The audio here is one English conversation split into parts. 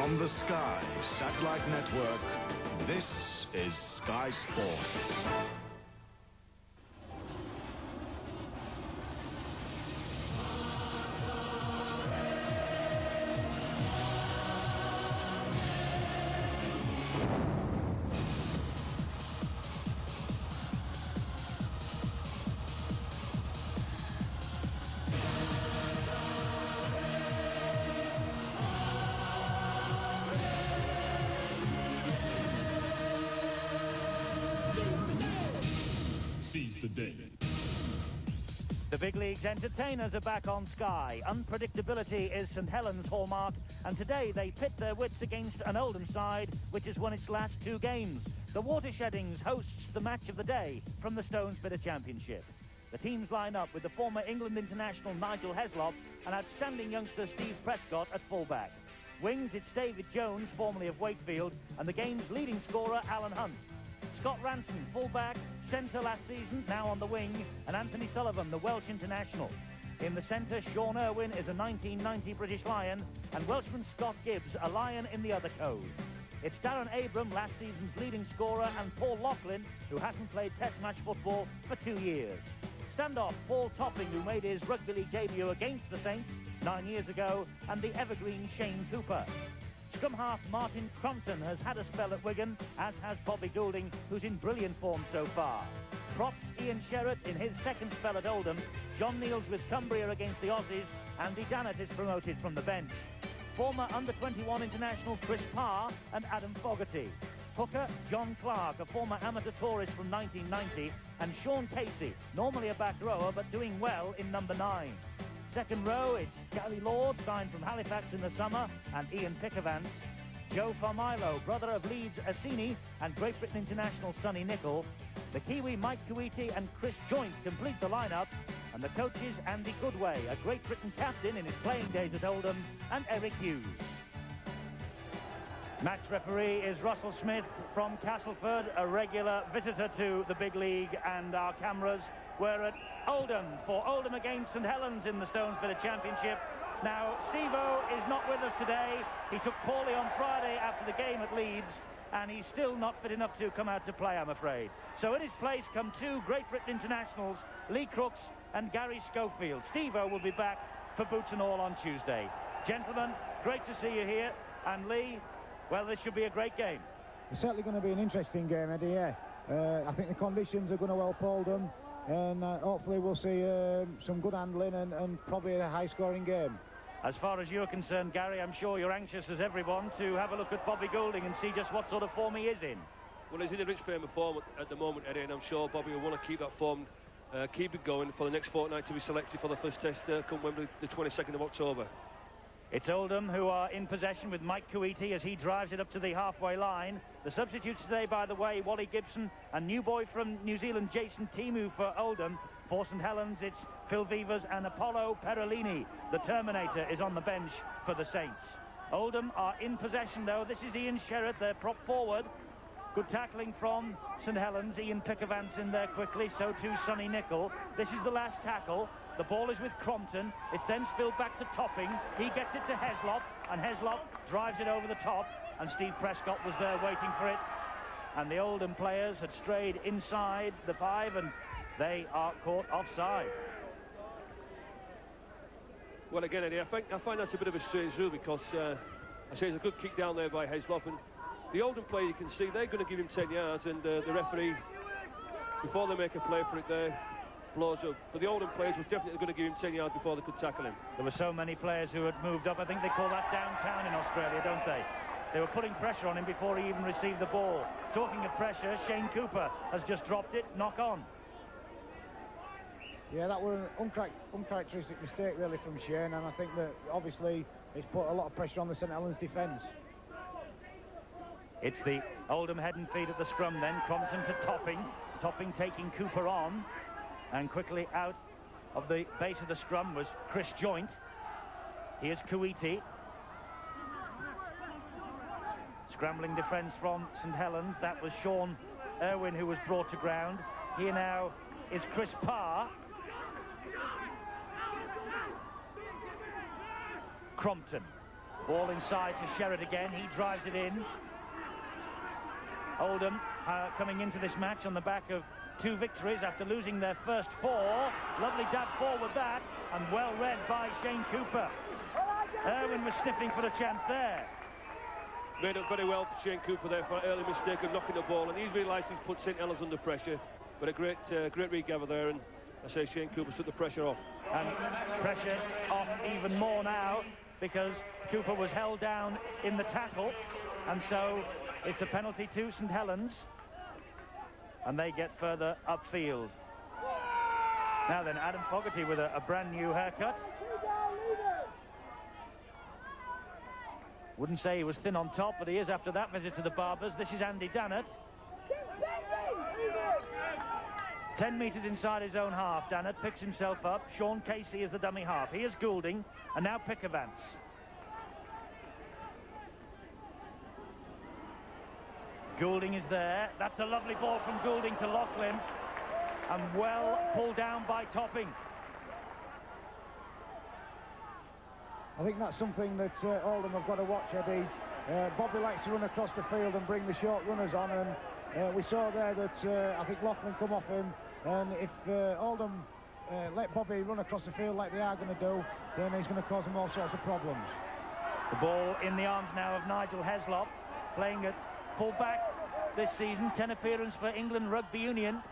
From the Sky Satellite Network, this is Sky Sport. The big league's entertainers are back on Sky. Unpredictability is St Helens' hallmark, and today they pit their wits against an Oldham side which has won its last 2 games. The Watersheddings hosts the match of the day from the Stones Bitter Championship. The teams line up with the former England international Nigel Heslop and outstanding youngster Steve Prescott at fullback. Wings, it's David Jones, formerly of Wakefield, and the game's leading scorer, Alan Hunt. Scott Ranson, fullback, centre last season, now on the wing, and Anthony Sullivan, the Welsh international. In the centre, Sean Irwin is a 1990 British Lion, and Welshman Scott Gibbs, a Lion in the other code. It's Darren Abram, last season's leading scorer, and Paul Loughlin, who hasn't played Test match football for 2 years. Standoff, Paul Topping, who made his rugby league debut against the Saints 9 years ago, and the evergreen Shane Cooper. Scrum half Martin Crompton has had a spell at Wigan, as has Bobby Goulding, who's in brilliant form so far. Props Ian Sherratt in his second spell at Oldham. John Neals with Cumbria against the Aussies. Andy Dannett is promoted from the bench. Former under-21 international Chris Parr and Adam Fogarty. Hooker, John Clark, a former amateur tourist from 1990, and Sean Casey, normally a back rower but doing well in number 9. Second row, it's Gary Lord, signed from Halifax in the summer, and Ian Pickavance. Joe Farmilo, brother of Leeds Assini and Great Britain international Sonny Nicol. The Kiwi Mike Kuiti and Chris Joint complete the lineup, and the coaches Andy Goodway, a Great Britain captain in his playing days at Oldham, and Eric Hughes. Match referee is Russell Smith from Castleford, a regular visitor to the big league, and our cameras were at Oldham for Oldham against St Helens in the Stones Bitter Championship. Now, Steve-O is not with us today. He took poorly on Friday after the game at Leeds, and he's still not fit enough to come out to play, I'm afraid. So in his place come 2 Great Britain internationals, Lee Crooks and Gary Schofield. Steve-O will be back for boots and all on Tuesday. Gentlemen, great to see you here. And Lee, well, this should be a great game. It's certainly going to be an interesting game, Eddie, yeah. I think the conditions are going to help Oldham, and hopefully we'll see some good handling and probably a high-scoring game. As far as you're concerned, Gary, I'm sure you're anxious as everyone to have a look at Bobby Goulding and see just what sort of form he is in. Well, he's in a rich frame of form at the moment, Eddie, and I'm sure Bobby will want to keep that form, keep it going for the next fortnight to be selected for the first test come Wembley the 22nd of October. It's Oldham who are in possession with Mike Kuiti as he drives it up to the halfway line. The substitutes today, by the way, Wally Gibson and new boy from New Zealand, Jason Timu for Oldham. For St Helens, it's Phil Vivers and Apollo Perolini. The Terminator is on the bench for the Saints. Oldham are in possession, though. This is Ian Sherratt, their prop forward. Good tackling from St Helens. Ian Pickavance in there quickly, so too Sonny Nicol. This is the last tackle. The ball is with Crompton. It's then spilled back to Topping. He gets it to Heslop, and Heslop drives it over the top, and Steve Prescott was there waiting for it. And the Oldham players had strayed inside the 5, and they are caught offside. Well, again, Eddie, I find that's a bit of a strange rule because I say it's a good kick down there by Heslop, and the Oldham player, you can see, they're going to give him 10 yards, and the referee, before they make a play for it there, blows up. But the Oldham players was definitely going to give him 10 yards before they could tackle him. There were so many players who had moved up. I think they call that downtown in Australia, don't they? They were putting pressure on him before he even received the ball. Talking of pressure, Shane Cooper has just dropped it. Knock on. Yeah, that was an uncharacteristic mistake, really, from Shane, and I think that, obviously, it's put a lot of pressure on the St Helens defence. It's the Oldham head and feet at the scrum then. Crompton to Topping. Topping taking Cooper on. And quickly out of the base of the scrum was Chris Joint. Here's Kuiti. Scrambling defence from St Helens. That was Sean Irwin who was brought to ground. Here now is Chris Parr. Crompton. Ball inside to Sherrod again. He drives it in. Oldham coming into this match on the back of 2 victories after losing their first 4. Lovely dab forward that, and well read by Shane Cooper. Irwin was sniffing for a chance there. Made up very well for Shane Cooper there for an early mistake of knocking the ball, and he's realised he's put St Helens under pressure. But a great regather there, and I say Shane Cooper took the pressure off. And pressure off even more now, because Cooper was held down in the tackle, and so it's a penalty to St Helens, and they get further upfield. Now then, Adam Fogarty with a brand new haircut. Wouldn't say he was thin on top, but he is after that visit to the barbers. This is Andy Dannett. 10 metres inside his own half. Dannett picks himself up. Sean Casey is the dummy half. He is Goulding, and now Pickavance. Goulding is there. That's a lovely ball from Goulding to Loughlin, and well pulled down by Topping. I think that's something that Oldham have got to watch, Eddie. Bobby likes to run across the field and bring the short runners on, and we saw there that I think Loughlin come off him, and if Oldham let Bobby run across the field like they are going to do, then he's going to cause them all sorts of problems. The ball in the arms now of Nigel Heslop, playing at full-back this season. 10 appearance for England Rugby Union.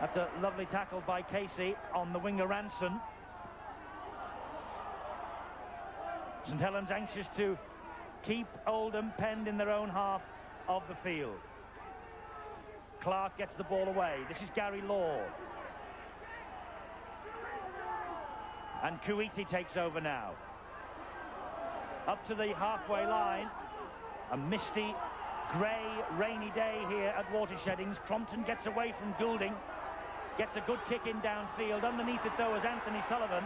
That's a lovely tackle by Casey on the winger Ranson. St Helens anxious to keep Oldham penned in their own half of the field. Clark gets the ball away. This is Gary Law. And Kuiti takes over now. Up to the halfway line. A misty, grey, rainy day here at Watersheddings. Crompton gets away from Goulding. Gets a good kick in downfield. Underneath it, though, is Anthony Sullivan.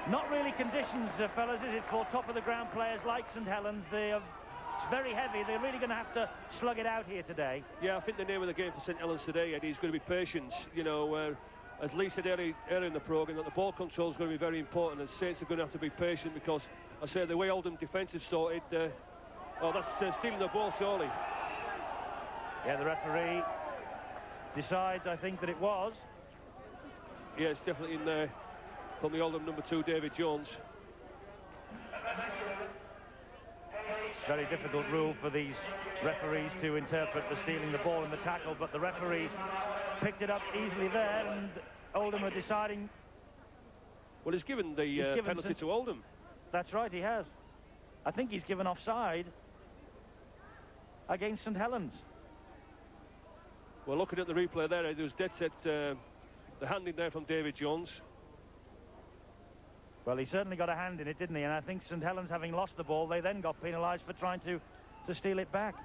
Not really conditions, fellas, is it, for top-of-the-ground players like St Helens? It's very heavy. They're really going to have to slug it out here today. Yeah, I think the name of the game for St Helens today, Eddie, is going to be patience. You know, as Lee said early in the programme, that the ball control is going to be very important, and Saints are going to have to be patient, because I say the way Oldham defence is sorted, oh, that's stealing the ball, surely. Yeah, the referee decides, I think, that it was. Yeah, it's definitely in there from the Oldham number 2, David Jones. Very difficult rule for these referees to interpret, the stealing the ball and the tackle, but the referee picked it up easily there, and Oldham are deciding. Well, he's given the penalty to Oldham. That's right, he has. I think he's given offside against St Helens. Well, looking at the replay there, there was dead set the hand in there from David Jones. Well, he certainly got a hand in it, didn't he? And I think St Helens, having lost the ball, they then got penalised for trying to steal it back.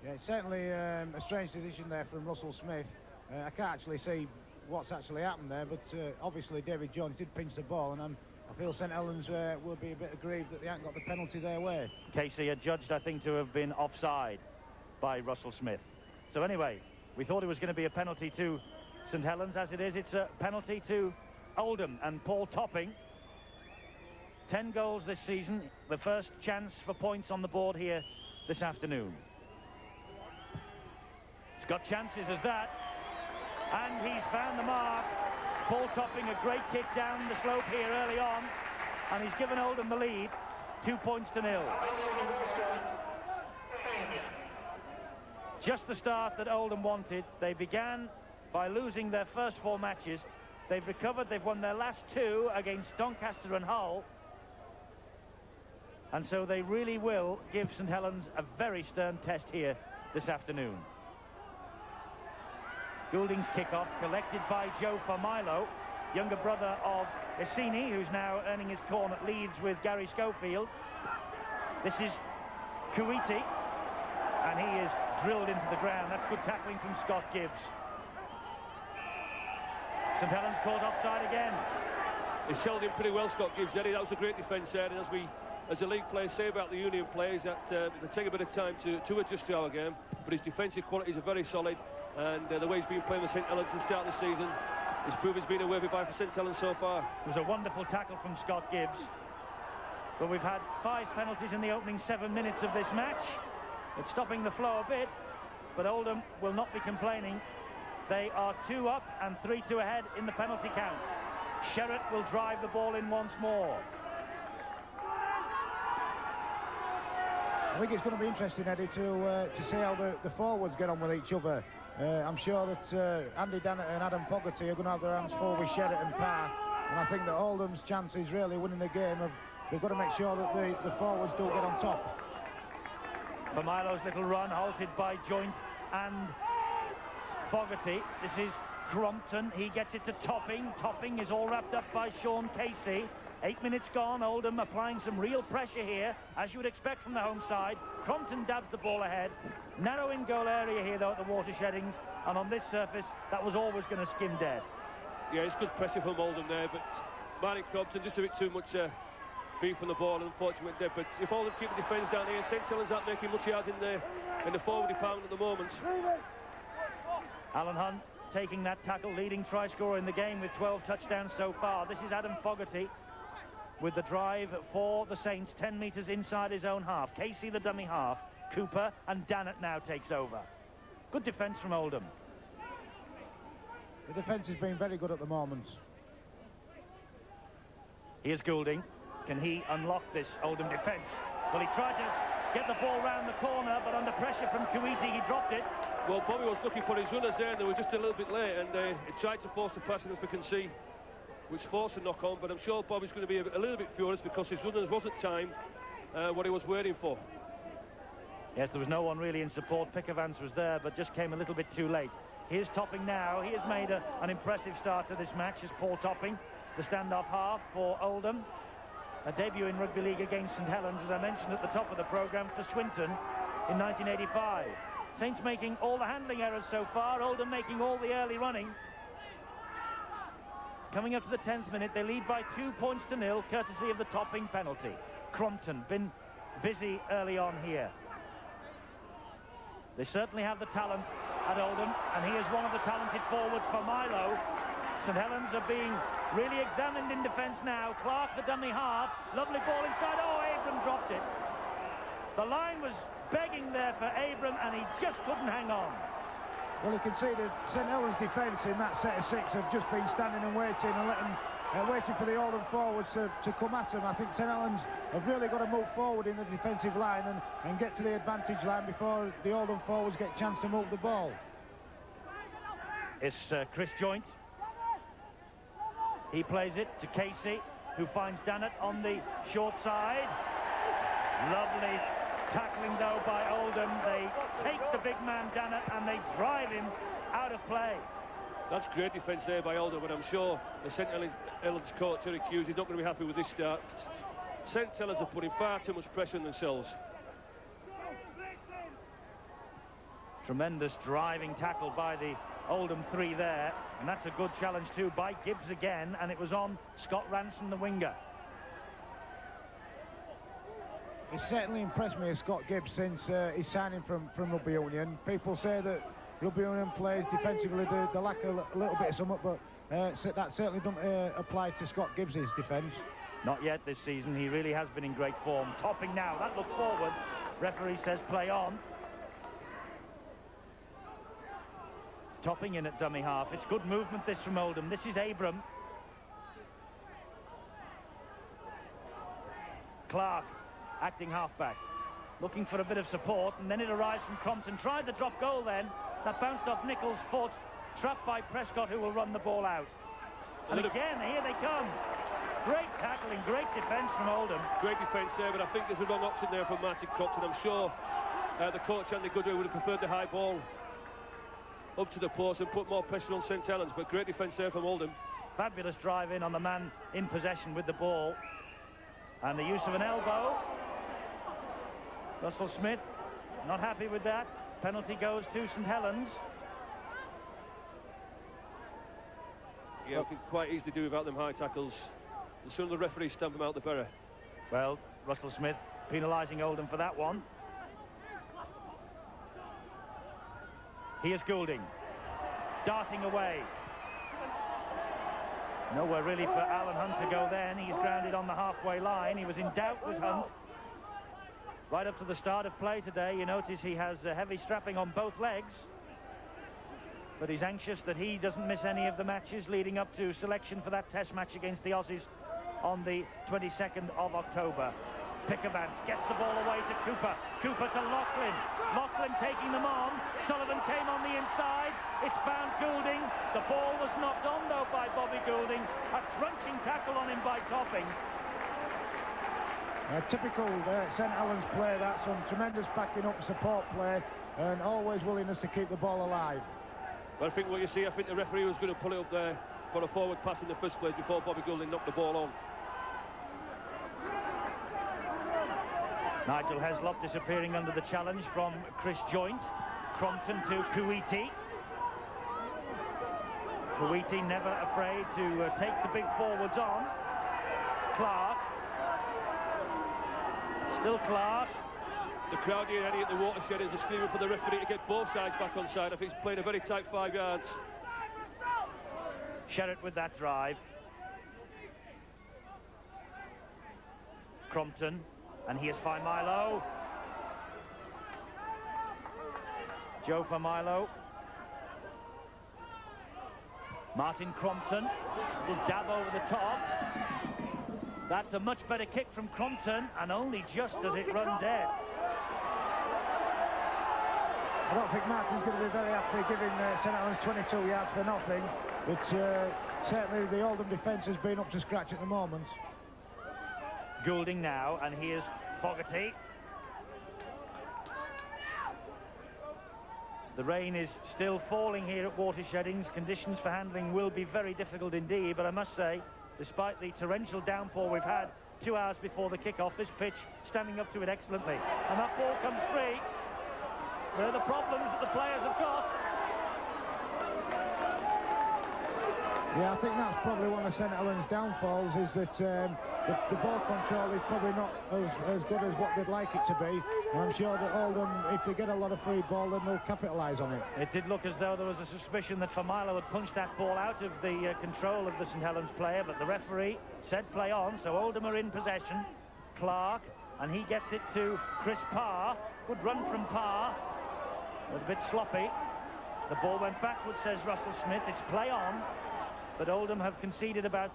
Yeah, it's certainly a strange decision there from Russell Smith. I can't actually see what's actually happened there, but obviously David Jones did pinch the ball, and I feel St Helens will be a bit aggrieved that they haven't got the penalty their way. Casey adjudged, I think, to have been offside by Russell Smith. So anyway, we thought it was going to be a penalty to St Helens. As it is, it's a penalty to Oldham, and Paul Topping. 10 goals this season, the first chance for points on the board here this afternoon. He's got chances as that, and he's found the mark. Paul Topping, a great kick down the slope here early on, and he's given Oldham the lead, 2-0. Just the start that Oldham wanted. They began by losing their first 4 matches. They've recovered, they've won their last 2 against Doncaster and Hull. And so they really will give St Helens a very stern test here this afternoon. Goulding's kickoff collected by Joe Familo, younger brother of Essini, who's now earning his corn at Leeds with Gary Schofield. This is Kuiti, and he is drilled into the ground. That's good tackling from Scott Gibbs. St Helens caught offside again. He held him pretty well, Scott Gibbs, Eddie. That was a great defence there, and as the league players say about the Union players, that they take a bit of time to adjust to our game, but his defensive qualities are very solid, and the way he's been playing with St Helens to start the season, He's proved he's been a worthy buy for St Helens so far. It was a wonderful tackle from Scott Gibbs. But we've had 5 penalties in the opening 7 minutes of this match. It's stopping the flow a bit, but Oldham will not be complaining. They are 2 up and 3-2 ahead in the penalty count. Sherratt will drive the ball in once more. I think it's going to be interesting, Eddie, to see how the forwards get on with each other. I'm sure that Andy Dannett and Adam Fogarty are going to have their hands full with Sherratt and Parr, and I think that Oldham's chances really winning the game they've got to make sure that the forwards don't get on top. For Milo's little run, halted by Joint and Fogarty. This is Crompton. He gets it to Topping. Topping is all wrapped up by Sean Casey. 8 minutes gone. Oldham applying some real pressure here, as you would expect from the home side. Crompton dabs the ball ahead. Narrow in goal area here, though, at the watersheddings. And on this surface, that was always going to skim dead. Yeah, it's good pressure from Oldham there, but Martin Crompton just a bit too much beef on the ball, and unfortunately dead. But if Oldham keep the defence down here, St Helens aren't making much yards in the forward department at the moment. Alan Hunt taking that tackle, leading try scorer in the game with 12 touchdowns so far. This is Adam Fogarty with the drive for the Saints, 10 metres inside his own half. Casey the dummy half, Cooper, and Dannett now takes over. Good defence from Oldham. The defence has been very good at the moment. Here's Goulding. Can he unlock this Oldham defence? Well, he tried to get the ball round the corner, but under pressure from Kuwaiti, he dropped it. Well, Bobby was looking for his runners there, and they were just a little bit late, and he tried to force the pass, and as we can see, which forced a knock on, but I'm sure Bobby's going to be a little bit furious because his runners wasn't timed what he was waiting for. Yes, there was no one really in support. Pickavance was there, but just came a little bit too late. Here's Topping now. He has made an impressive start to this match as Paul Topping, the standoff half for Oldham. A debut in rugby league against St Helens, as I mentioned at the top of the programme, for Swinton in 1985. Saints making all the handling errors so far, Oldham making all the early running. Coming up to the 10th minute, they lead by 2 points to 0, courtesy of the Topping penalty. Crompton been busy early on here. They certainly have the talent at Oldham, and he is one of the talented forwards for Milo. St Helens are being really examined in defence now. Clark, the dummy half, lovely ball inside. Oh, Abram dropped it. The line was begging there for Abram, and he just couldn't hang on. Well, you can see that St Helens' defence in that set of 6 have just been standing and waiting waiting for the Oldham forwards to come at them. I think St Helens have really got to move forward in the defensive line and get to the advantage line before the Oldham forwards get a chance to move the ball. It's Chris Joint. He plays it to Casey, who finds Dannett on the short side. Lovely tackling, though, by Oldham. They take the big man, Dannett, and they drive him out of play. That's great defence there by Oldham, but I'm sure the St Helens coach, Eric Hughes, is not going to be happy with this start. St Helens are putting far too much pressure on themselves. Tremendous driving tackle by the Oldham 3 there, and that's a good challenge too by Gibbs again, and it was on Scott Ranson, the winger. It's certainly impressed me as Scott Gibbs since his signing from Rugby Union. People say that Rugby Union players defensively they lack a little bit of something, but that certainly doesn't apply to Scott Gibbs' defence. Not yet this season. He really has been in great form. Topping now. That look forward. Referee says play on. Topping in at dummy half. It's good movement this from Oldham. This is Abram. Clark, acting halfback, looking for a bit of support, and then it arrives from Crompton. Tried the drop goal then. That bounced off Nichols' foot. Trapped by Prescott, who will run the ball out. And again, here they come. Great tackling, great defence from Oldham. Great defence there, but I think there's a wrong option there from Martin Crompton. I'm sure the coach, Andy Goodwin, would have preferred the high ball up to the post and put more pressure on St Helens, but great defence there from Oldham. Fabulous drive in on the man in possession with the ball. And the use of an elbow. Russell Smith not happy with that. Penalty goes to St Helens. Yeah, we can quite easily do without them high tackles. The sooner the referee stamp them out, the better. Well, Russell Smith penalising Oldham for that one. Here's Goulding, darting away. Nowhere really for Alan Hunt to go then. He's grounded on the halfway line. He was in doubt with Hunt. Right up to the start of play today, you notice he has a heavy strapping on both legs. But he's anxious that he doesn't miss any of the matches leading up to selection for that test match against the Aussies on the 22nd of October. Pickavance gets the ball away to Cooper. Cooper to Laughlin. Laughlin taking them on. Sullivan came on the inside. It's found Goulding. The ball was knocked on, though, by Bobby Goulding. A crunching tackle on him by Topping. A typical St Helens play, that. Some tremendous backing up support play and always willingness to keep the ball alive. Well, I think what you see, I think the referee was going to pull it up there for a forward pass in the first place before Bobby Goulding knocked the ball on. Nigel Heslop disappearing under the challenge from Chris Joint. Crompton to Kuiti. Kuiti never afraid to take the big forwards on. Clark. Still Clark. The crowd here, Eddie, at the Watershed is screaming for the referee to get both sides back on side. I think he's playing a very tight 5 yards. Sherritt with that drive. Crompton. And here's Milo. Joe Milo. Martin Crompton will dab over the top. That's a much better kick from Crompton, and only just does it run dead. I don't think Martin's going to be very happy giving St Helens 22 yards for nothing, but certainly the Oldham defence has been up to scratch at the moment. Goulding now, and here's Fogarty. The rain is still falling here at Watersheddings. Conditions for handling will be very difficult indeed, but I must say, despite the torrential downpour we've had 2 hours before the kick-off, this pitch standing up to it excellently. And that ball comes free. They're the problems that the players have got. Yeah, I think that's probably one of St Helens' downfalls, is that the ball control is probably not as good as what they'd like it to be. And I'm sure that Oldham, if they get a lot of free ball, then they'll capitalise on it. It did look as though there was a suspicion that Milo had punched that ball out of the control of the St Helens player, but the referee said play on, so Oldham are in possession. Clark, and he gets it to Chris Parr. Good run from Parr. It was a bit sloppy. The ball went backwards, says Russell Smith. It's play on. But Oldham have conceded about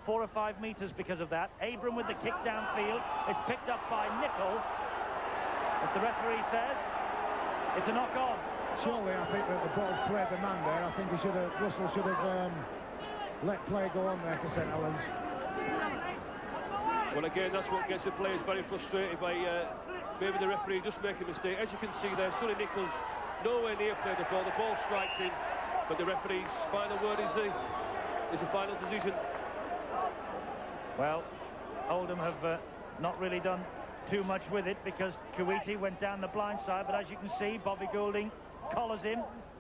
4 or 5 metres because of that. Abram with the kick downfield. It's picked up by Nicol. But the referee says it's a knock-on. Surely, I think that the ball's played the man there. I think Russell should have let play go on there for St Helens. Well, again, that's what gets the players very frustrated by maybe the referee just making a mistake. As you can see there, Sonny Nichols nowhere near played the ball. The ball strikes in, but the referee's final word is the final decision. Well, Oldham have not really done too much with it, because Kuiti went down the blind side, but as you can see, Bobby Goulding collars him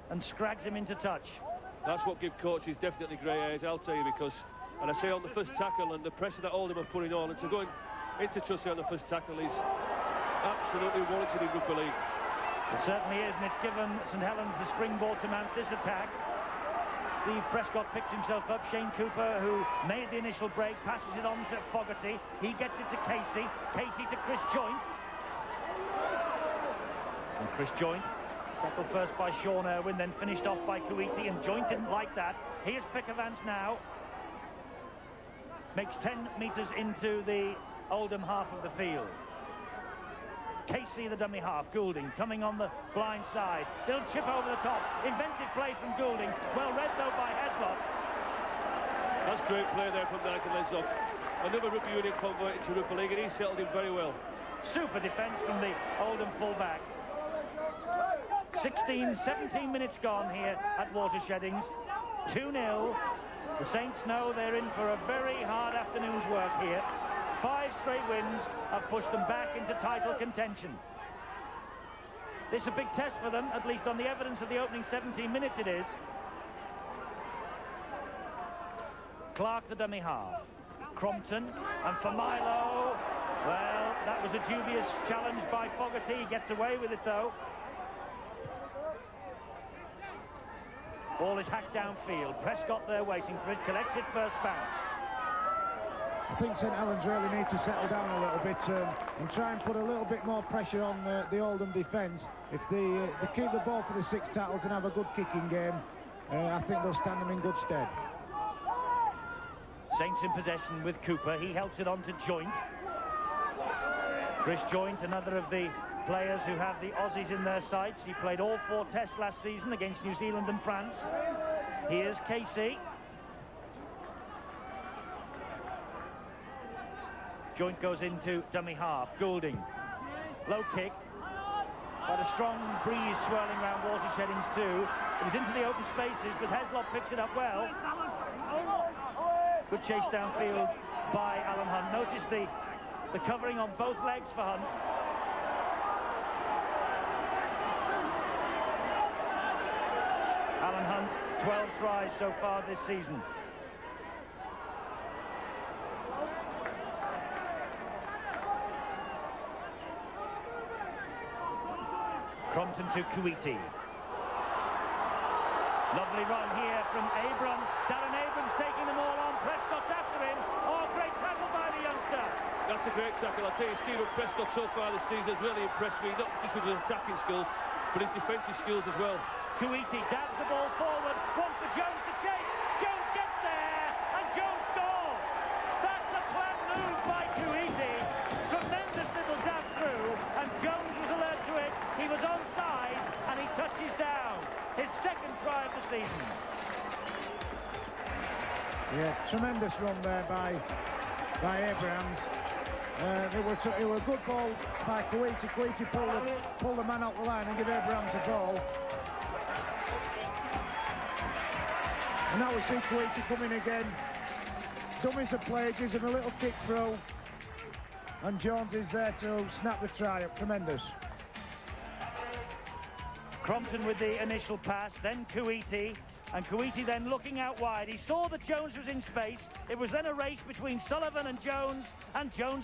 and scrags him into touch. That's what gives coaches definitely grey hairs, I'll tell you, because, and I say on the first tackle and the pressure that Oldham are putting on, and to go into Chelsea on the first tackle is absolutely warranted in rugby league. It certainly is, and it's given St Helens the springboard to mount this attack. Steve Prescott picks himself up. Shane Cooper, who made the initial break, passes it on to Fogarty. He gets it to Casey. Casey to Chris Joint. And Chris Joint, tackled first by Sean Irwin, then finished off by Kuiti, and Joint didn't like that. Here's Pickavance now. Makes 10 metres into the Oldham half of the field. Casey, the dummy half. Goulding coming on the blind side. They'll chip over the top. Inventive play from Goulding. Well read, though, by Heslop. That's great play there from Nigel Heslop. Another rugby union converted to rugby league, and he settled in very well. Super defence from the Oldham full-back. 16, 17 minutes gone here at Watersheddings. 2-0. The Saints know they're in for a very hard afternoon's work here. 5 straight wins have pushed them back into title contention. This is a big test for them, at least on the evidence of the opening 17 minutes it is. Clark, the dummy half. Crompton, and for Milo, well, that was a dubious challenge by Fogarty. He gets away with it, though. Ball is hacked downfield. Prescott there waiting for it. Collects it first bounce. I think St Helens really need to settle down a little bit and try and put a little bit more pressure on the Oldham defence. If they keep the ball for the 6 tackles and have a good kicking game, I think they'll stand them in good stead. Saints in possession with Cooper. He helps it on to Joint. Chris Joint, another of the players who have the Aussies in their sights. He played all 4 tests last season against New Zealand and France. Here's Casey. Joint goes into dummy half. Goulding. Low kick. But a strong breeze swirling around Watersheddings too. It was into the open spaces, but Heslop picks it up well. Good chase downfield by Alan Hunt. Notice the covering on both legs for Hunt. Alan Hunt, 12 tries so far this season. Crompton to Kuwaiti. Lovely run here from Abram. Darren Abrams taking them all on. Prescott's after him. Oh, great tackle by the youngster. That's a great tackle. I tell you, Stephen Prescott so far this season has really impressed me, not just with his attacking skills, but his defensive skills as well. Kuwaiti dabs the ball forward. One for Jones to chase. Jones gets there, and Jones scores. That's a planned move by Kuwaiti. Tremendous little dab through, and Jones was alert to it. He was onside, and he touches down. His second try of the season. Yeah, tremendous run there by Abrams. It was a good ball by Kuwaiti. Kuwaiti pulled the man out the line and give Abrams a ball. And now we see Kuwaiti coming again. Dummies a play, gives him a little kick throw. And Jones is there to snap the try up. Tremendous. Crompton with the initial pass, then Kuwaiti, and Kuwaiti then looking out wide. He saw that Jones was in space. It was then a race between Sullivan and Jones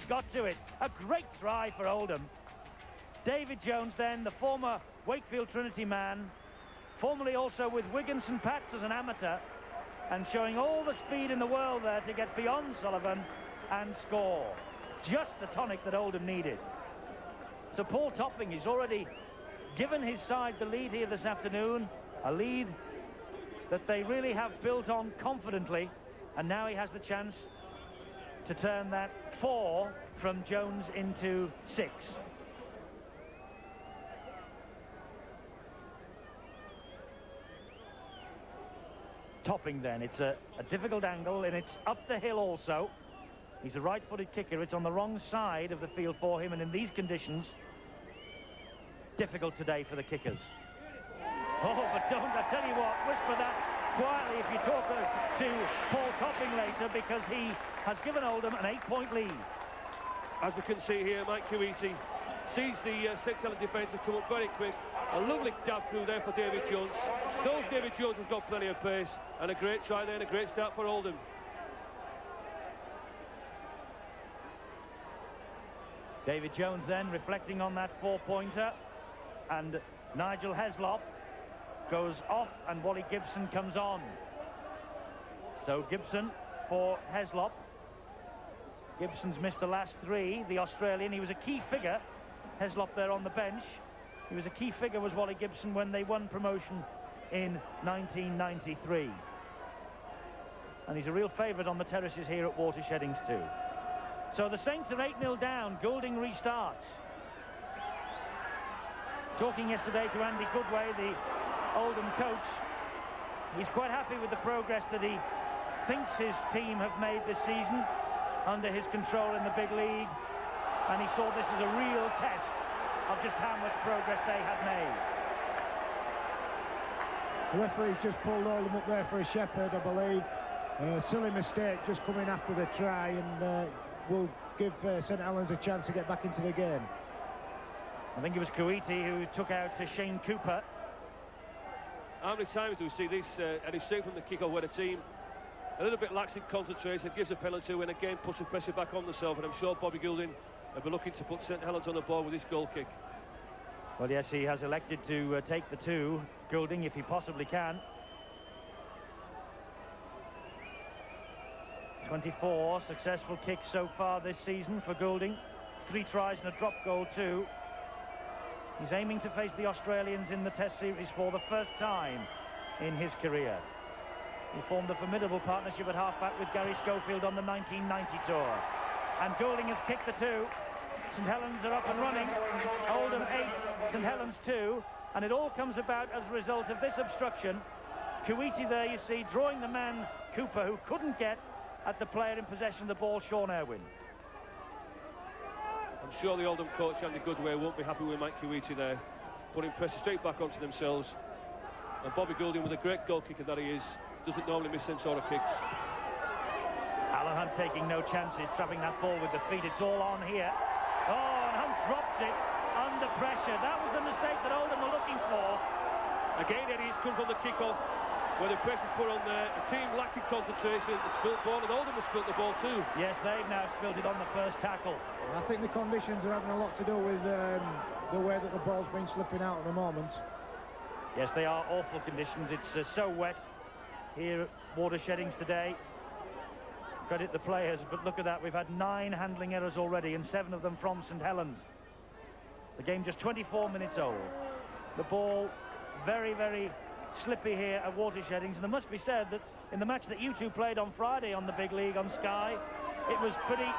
got to it. A great try for Oldham. David Jones then, the former Wakefield Trinity man, formerly also with Wigan St Pat's as an amateur, and showing all the speed in the world there to get beyond Sullivan and score. Just the tonic that Oldham needed. So Paul Topping is already given his side the lead here this afternoon, a lead that they really have built on confidently, and now he has the chance to turn that 4 from Jones into 6. Topping then, it's a difficult angle, and it's up the hill also. He's a right-footed kicker. It's on the wrong side of the field for him, and in these conditions, difficult today for the kickers. Oh, but don't, I tell you what, whisper that quietly if you talk to Paul Topping later, because he has given Oldham an 8-point lead. As we can see here, Mike Kuwaiti sees the St Helens defence have come up very quick. A lovely dab through there for David Jones. Those David Jones has got plenty of pace, and a great try there and a great start for Oldham. David Jones then reflecting on that 4-pointer, and Nigel Heslop goes off and Wally Gibson comes on. So Gibson for Heslop. Gibson's missed the last 3, the Australian. He was a key figure. Heslop there on the bench. He was a key figure, was Wally Gibson, when they won promotion in 1993. And he's a real favourite on the terraces here at Watersheddings too. So the Saints are 8-0 down. Goulding restarts. Talking yesterday to Andy Goodway, the Oldham coach, he's quite happy with the progress that he thinks his team have made this season under his control in the big league, and he saw this as a real test of just how much progress they have made. The referee's just pulled Oldham up there for a shepherd, I believe. Silly mistake just coming after the try, and will give St Helens a chance to get back into the game. I think it was Kuwaiti who took out Shane Cooper. How many times do we see this, and he's straight from the kick-off where the team a little bit lax in concentration, gives a penalty, when again puts the pressure back on themselves, and I'm sure Bobby Goulding will be looking to put St Helens on the board with this goal kick. Well, yes, he has elected to take the 2, Goulding, if he possibly can. 24 successful kicks so far this season for Goulding. 3 tries and a drop goal too. He's aiming to face the Australians in the Test series for the first time in his career. He formed a formidable partnership at halfback with Gary Schofield on the 1990 tour. And Goulding has kicked the 2. St Helens are up and running. Oldham 8, St Helens 2. And it all comes about as a result of this obstruction. Kuwaiti there, you see, drawing the man Cooper, who couldn't get at the player in possession of the ball, Sean Irwin. I'm sure the Oldham coach, Andy Goodway, won't be happy with Mike Kuwaiti there. Putting pressure straight back onto themselves. And Bobby Goulding, with a great goal kicker that he is, doesn't normally miss them sort of kicks. Alan Hunt taking no chances, trapping that ball with the feet. It's all on here. Oh, and Hunt drops it under pressure. That was the mistake that Oldham were looking for. Again, Eddie, it's come from the kick-off, where the press is put on there. A team lacking concentration, the spilt ball, and Oldham has spilt the ball too. Yes, they've now spilt it on the first tackle. I think the conditions are having a lot to do with the way that the ball's been slipping out at the moment. Yes, they are awful conditions. It's so wet here at Water Sheddings today. Credit the players, but look at that. We've had 9 handling errors already, and 7 of them from St Helens. The game just 24 minutes old. The ball very, very slippy here at Water Sheddings, and it must be said that in the match that you two played on Friday on the big league on Sky, it was pretty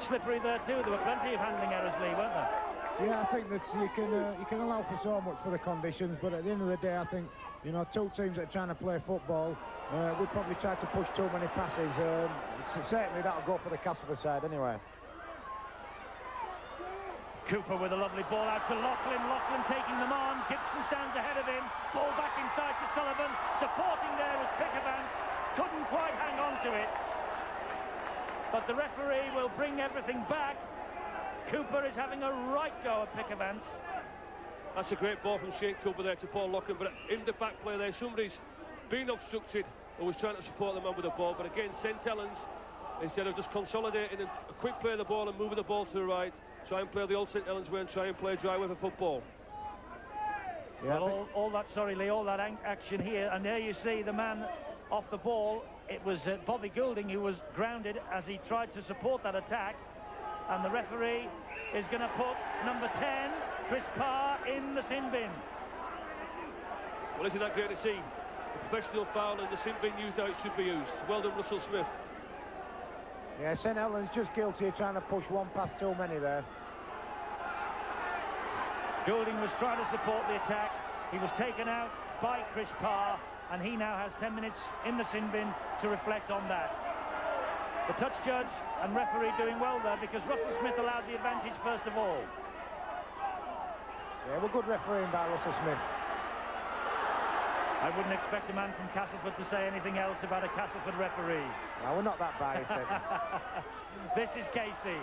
slippery there too. There were plenty of handling errors, Lee, weren't there? Yeah, I think that you can allow for so much for the conditions, but at the end of the day, I think, you know, 2 teams that are trying to play football, we probably tried to push too many passes. Certainly that'll go for the Castleford side anyway. Cooper with a lovely ball out to Loughlin. Loughlin taking them on. Gibson stands ahead of him. Ball back inside to Sullivan. Supporting there was Pickavance. Couldn't quite hang on to it. But the referee will bring everything back. Cooper is having a right go at Pickavance. That's a great ball from Shane Cooper there to Paul Loughlin, but in the back play there, somebody's been obstructed and was trying to support the man with the ball. But again, St Helens, instead of just consolidating and a quick play of the ball and moving the ball to the right, try and play the old St Helens way and try and play dry weather football. Yeah, well, all that, sorry Lee, all that action here, and there you see the man off the ball. It was Bobby Goulding who was grounded as he tried to support that attack, and the referee is going to put number 10, Chris Parr, in the sin bin. Well, isn't that great to see? A professional foul and the sin bin used how it should be used. Well done, Russell Smith. Yeah, St Helens just guilty of trying to push 1 past too many there. Goulding was trying to support the attack. He was taken out by Chris Parr, and he now has 10 minutes in the sin bin to reflect on that. The touch judge and referee doing well there, because Russell Smith allowed the advantage first of all. Yeah, well, good refereeing by Russell Smith. I wouldn't expect a man from Castleford to say anything else about a Castleford referee. No, we're not that biased, Ed. This is Casey.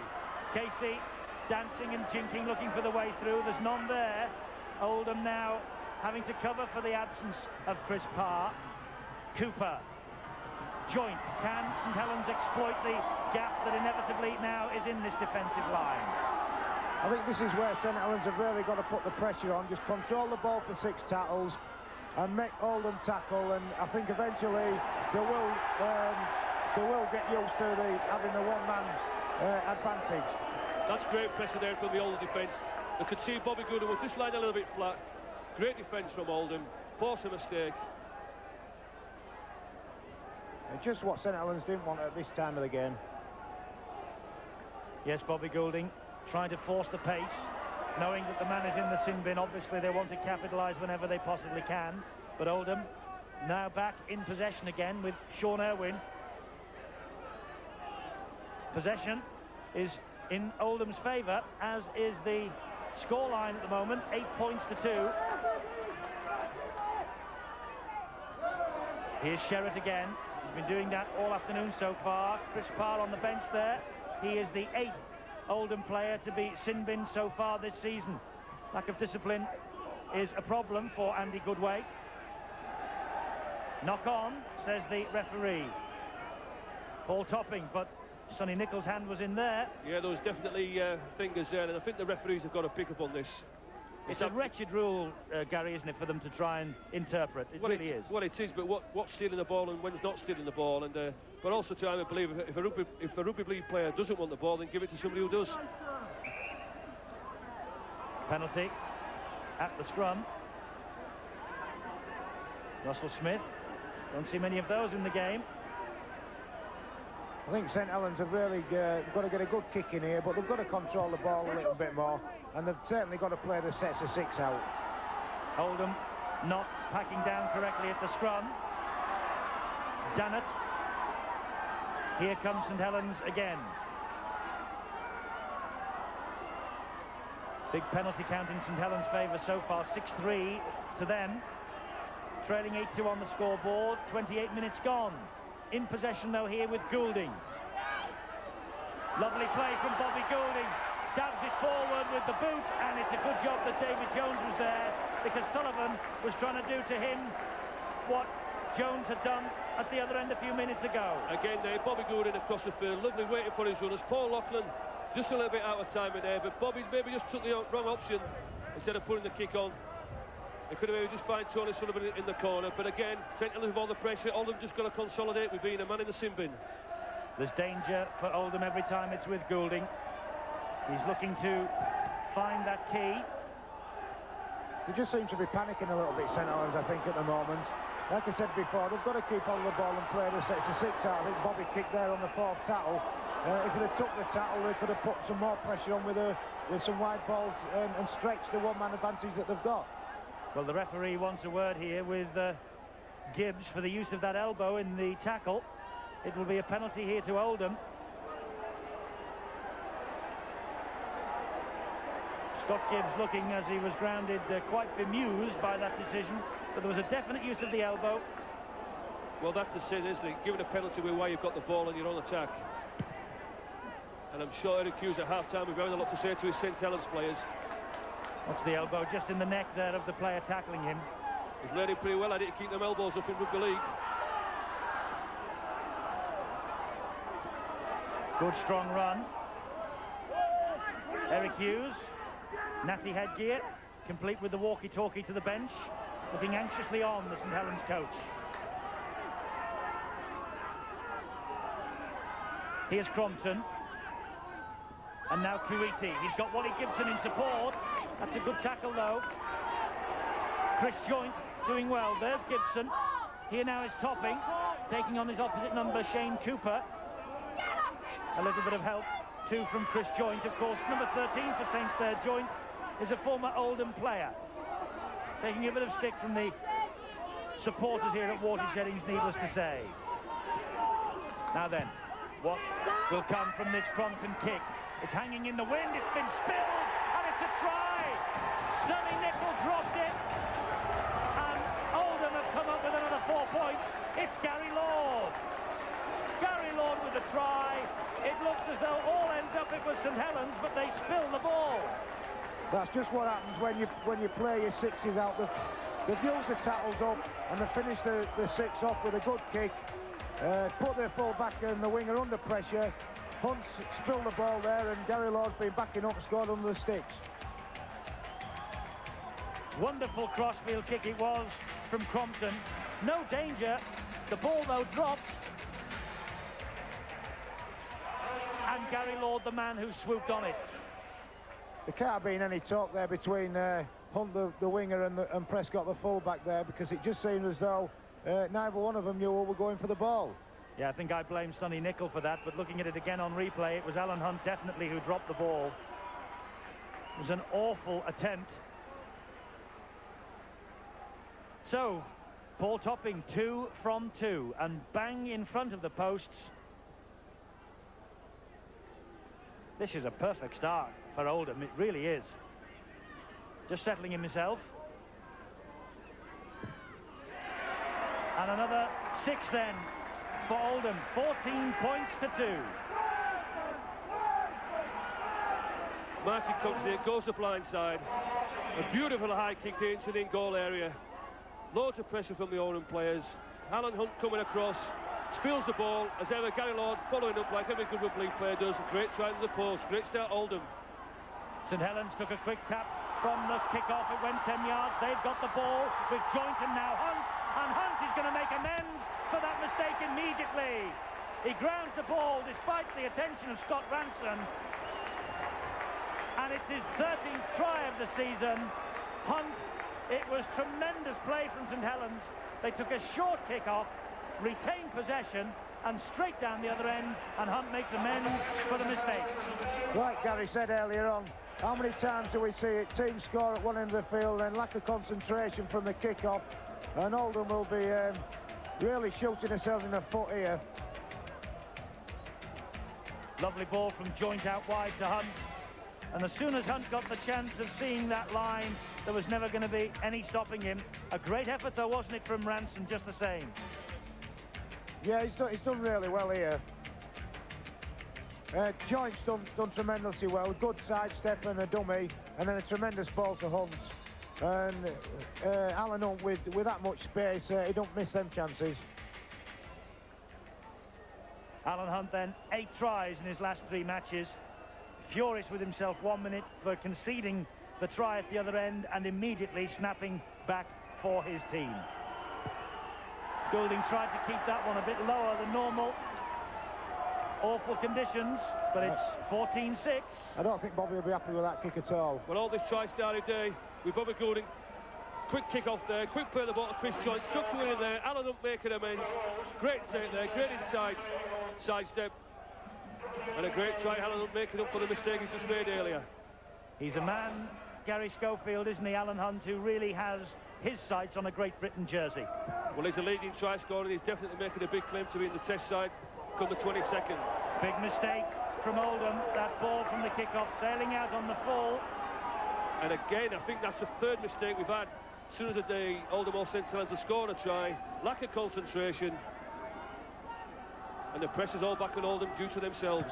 Casey dancing and jinking, looking for the way through. There's none there. Oldham now having to cover for the absence of Chris Parr. Cooper. Joint. Can St Helens exploit the gap that inevitably now is in this defensive line? I think this is where St Helens have really got to put the pressure on. Just control the ball for 6 tackles and make Oldham tackle, and I think eventually they will get used to having the one-man advantage. That's great pressure there from the Oldham defence. They could see Bobby Goulding was just lying a little bit flat. Great defence from Oldham. Force a mistake. Just what St Helens didn't want at this time of the game. Yes, Bobby Goulding trying to force the pace, knowing that the man is in the sin bin. Obviously they want to capitalise whenever they possibly can, but Oldham now back in possession again with Sean Irwin. Possession is in Oldham's favour, as is the scoreline at the moment, 8 points to 2. Here's Sherritt again. He's been doing that all afternoon so far. Chris Parr on the bench there. He is the 8th Oldham player to be sin bin so far this season. Lack of discipline is a problem for Andy Goodway. Knock on, says the referee. Ball topping, but Sonny Nichols' hand was in there. Yeah, there was definitely fingers there, and I think the referees have got to pick up on this. It's a wretched rule, Gary, isn't it, for them to try and interpret? It really is. Well, it is, but what's stealing the ball and when's not stealing the ball? And but also, too, I believe if a rugby league player doesn't want the ball, then give it to somebody who does. Penalty at the scrum. Russell Smith. Don't see many of those in the game. I think St Helens have really got to get a good kick in here, but they've got to control the ball a little bit more, and they've certainly got to play the sets of 6 out. Oldham not packing down correctly at the scrum. Dannett. Here comes St Helens again. Big penalty count in St Helens' favour so far, 6-3 to them. Trailing 8-2 on the scoreboard, 28 minutes gone. In possession, though, here with Goulding. Lovely play from Bobby Goulding. Dabs it forward with the boot, and it's a good job that David Jones was there, because Sullivan was trying to do to him what Jones had done at the other end a few minutes ago. Again, Bobby Goulding across the field, lovely waiting for his runners. Paul Loughlin just a little bit out of time in there, but Bobby maybe just took the wrong option instead of putting the kick on. They could have maybe just find Tony Sullivan in the corner, but again, St Helens with all the pressure. Oldham just got to consolidate with being a man in the sin bin. There's danger for Oldham every time it's with Goulding. He's looking to find that key. They just seem to be panicking a little bit, St Helens, I think, at the moment. Like I said before, they've got to keep hold of the ball and play the sets of 6 out. I think Bobby kicked there on the 4th tackle. If they had took the tackle, they could have put some more pressure on with some wide balls and stretched the one-man advantage that they've got. Well, the referee wants a word here with Gibbs for the use of that elbow in the tackle. It will be a penalty here to Oldham. Scott Gibbs looking, as he was grounded, quite bemused by that decision, but there was a definite use of the elbow. Well, that's a sin, isn't it? Giving a penalty where you've got the ball and you're on attack. And I'm sure Eric Hughes at half-time will be having a lot to say to his St Helens players. Watch the elbow just in the neck there of the player tackling him. He's learning pretty well at it to keep them elbows up in rugby league. Good strong run. Eric Hughes, natty headgear, complete with the walkie-talkie to the bench, looking anxiously on the St Helens coach. Here's Crompton. And now Kuiti. He's got Wally Gibson in support. That's a good tackle, though. Chris Joint doing well. There's Gibson. Here now is Topping, taking on his opposite number, Shane Cooper. A little bit of help, too, from Chris Joint. Of course, number 13 for Saints there, Joint, is a former Oldham player. Taking a bit of stick from the supporters here at Watersheddings, needless to say. Now then, what will come from this Crompton kick? It's hanging in the wind, it's been spilled, and it's a try! Sonny Nicol dropped it, and Oldham have come up with another 4 points. It's Gary Lord. Gary Lord with the try. It looks as though all ends up it was St Helens, but they spill the ball. That's just what happens when you play your 6s out. They've used the tackles up, and they finish the 6 off with a good kick. Put their full back and the winger under pressure. Hunt's spilled the ball there, and Gary Lord's been backing up, scored under the sticks. Wonderful crossfield kick it was from Crompton. No danger. The ball, though, dropped. And Gary Lord, the man who swooped on it. There can't have been any talk there between Hunt, the winger, and Prescott, the full-back there, because it just seemed as though neither one of them knew who were going for the ball. Yeah, I think I blame Sonny Nicol for that, but looking at it again on replay, it was Alan Hunt definitely who dropped the ball. It was an awful attempt. So, Paul Topping, 2 from 2, and bang in front of the posts. This is a perfect start for Oldham, it really is. Just settling himself. And another 6 then for Oldham, 14 points to 2. Martin comes in, goes the blind side. A beautiful high kick into the in-goal area. Loads of pressure from the Oldham players. Alan Hunt coming across, spills the ball, as ever Gary Lord following up like every good rugby league player does. Great try to the post, great start Oldham. St Helens took a quick tap from the kick-off. It went 10 yards. They've got the ball with Joint and now Hunt. And Hunt is going to make amends for that mistake immediately. He grounds the ball despite the attention of Scott Ranson. And it's his 13th try of the season. Hunt, it was tremendous play from St Helens. They took a short kick-off, retained possession, and straight down the other end, and Hunt makes amends for the mistake. Like Gary said earlier on, how many times do we see it? Teams score at one end of the field and lack of concentration from the kick-off, and Oldham will be really shooting themselves in the foot here. Lovely ball from Joint out wide to Hunt, and as soon as Hunt got the chance of seeing that line, there was never going to be any stopping him. A great effort though, wasn't it, from Ranson, just the same? Yeah, he's done really well here. Joint's done tremendously well. Good sidestep and a dummy, and then a tremendous ball to Hunt. And Alan Hunt, with that much space, he don't miss them chances. Alan Hunt then 8 tries in his last 3 matches. Furious with himself 1 minute for conceding the try at the other end and immediately snapping back for his team. Goulding tried to keep that one a bit lower than normal. Awful conditions, but it's 14-6. I don't think Bobby will be happy with that kick at all. Well, all this try started day with Bobby Goulding. Quick kick off there, quick play the ball to Chris Joint, tucks one in there, Alan Hunt making amends. Great take there, great inside sidestep. And a great try, Alan Hunt making up for the mistake he's just made earlier. He's a man, Gary Schofield, isn't he, Alan Hunt, who really has his sights on a Great Britain jersey. Well, he's a leading try scorer, and he's definitely making a big claim to be in the test side come the 22nd. Big mistake from Oldham, that ball from the kick-off sailing out on the full. And again, I think that's the 3rd mistake we've had. As soon as the Oldham or St Helens have scored a try, lack of concentration, and the pressure's all back on Oldham due to themselves.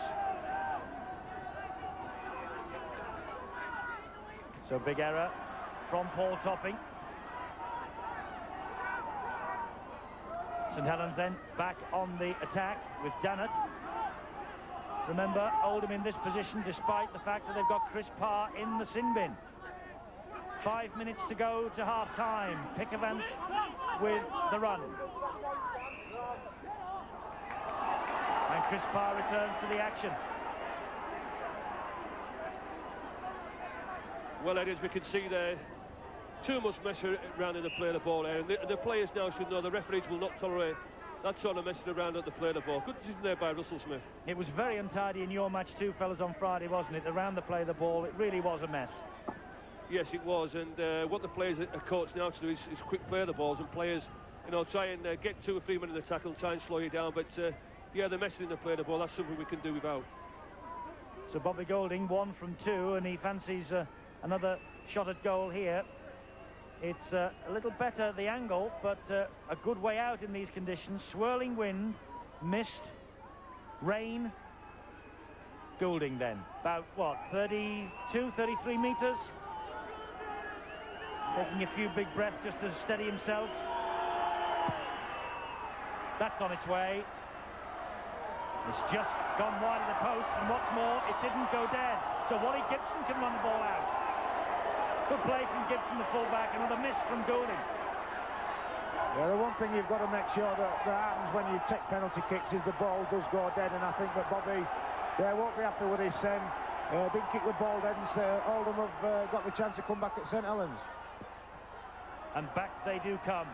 So big error from Paul Topping. St Helens then back on the attack with Dannett. Remember, Oldham in this position despite the fact that they've got Chris Parr in the sin bin. 5 minutes to go to half-time. Pickavance with the run. And Chris Parr returns to the action. Well, as we can see there, too much mess around in the play of the ball there, and the players now should know the referees will not tolerate that sort of messing around at the play of the ball. Good decision there by Russell Smith. It was very untidy in your match too, fellas, on Friday, wasn't it? Around the play of the ball, it really was a mess. Yes, it was, and what the players are coached now to do is quick play the balls, and players, you know, try and get 2 or 3 men in the tackle and try and slow you down, but yeah, the messing in the play of the ball, that's something we can do without. So Bobby Goulding 1 from 2, and he fancies another shot at goal here. It's a little better, the angle, but a good way out in these conditions. Swirling wind, mist, rain. Goulding then, about, what, 32, 33 metres? Taking a few big breaths just to steady himself. That's on its way. It's just gone wide of the post, and what's more, it didn't go dead. So Wally Gibson can run the ball out. Good play from Gibson, the fullback. Another miss from Goulding. Yeah, the one thing you've got to make sure that happens when you take penalty kicks is the ball does go dead, and I think that Bobby won't be happy with his send. Didn't kick the ball dead, and Oldham have got the chance to come back at St Helens. And back they do come.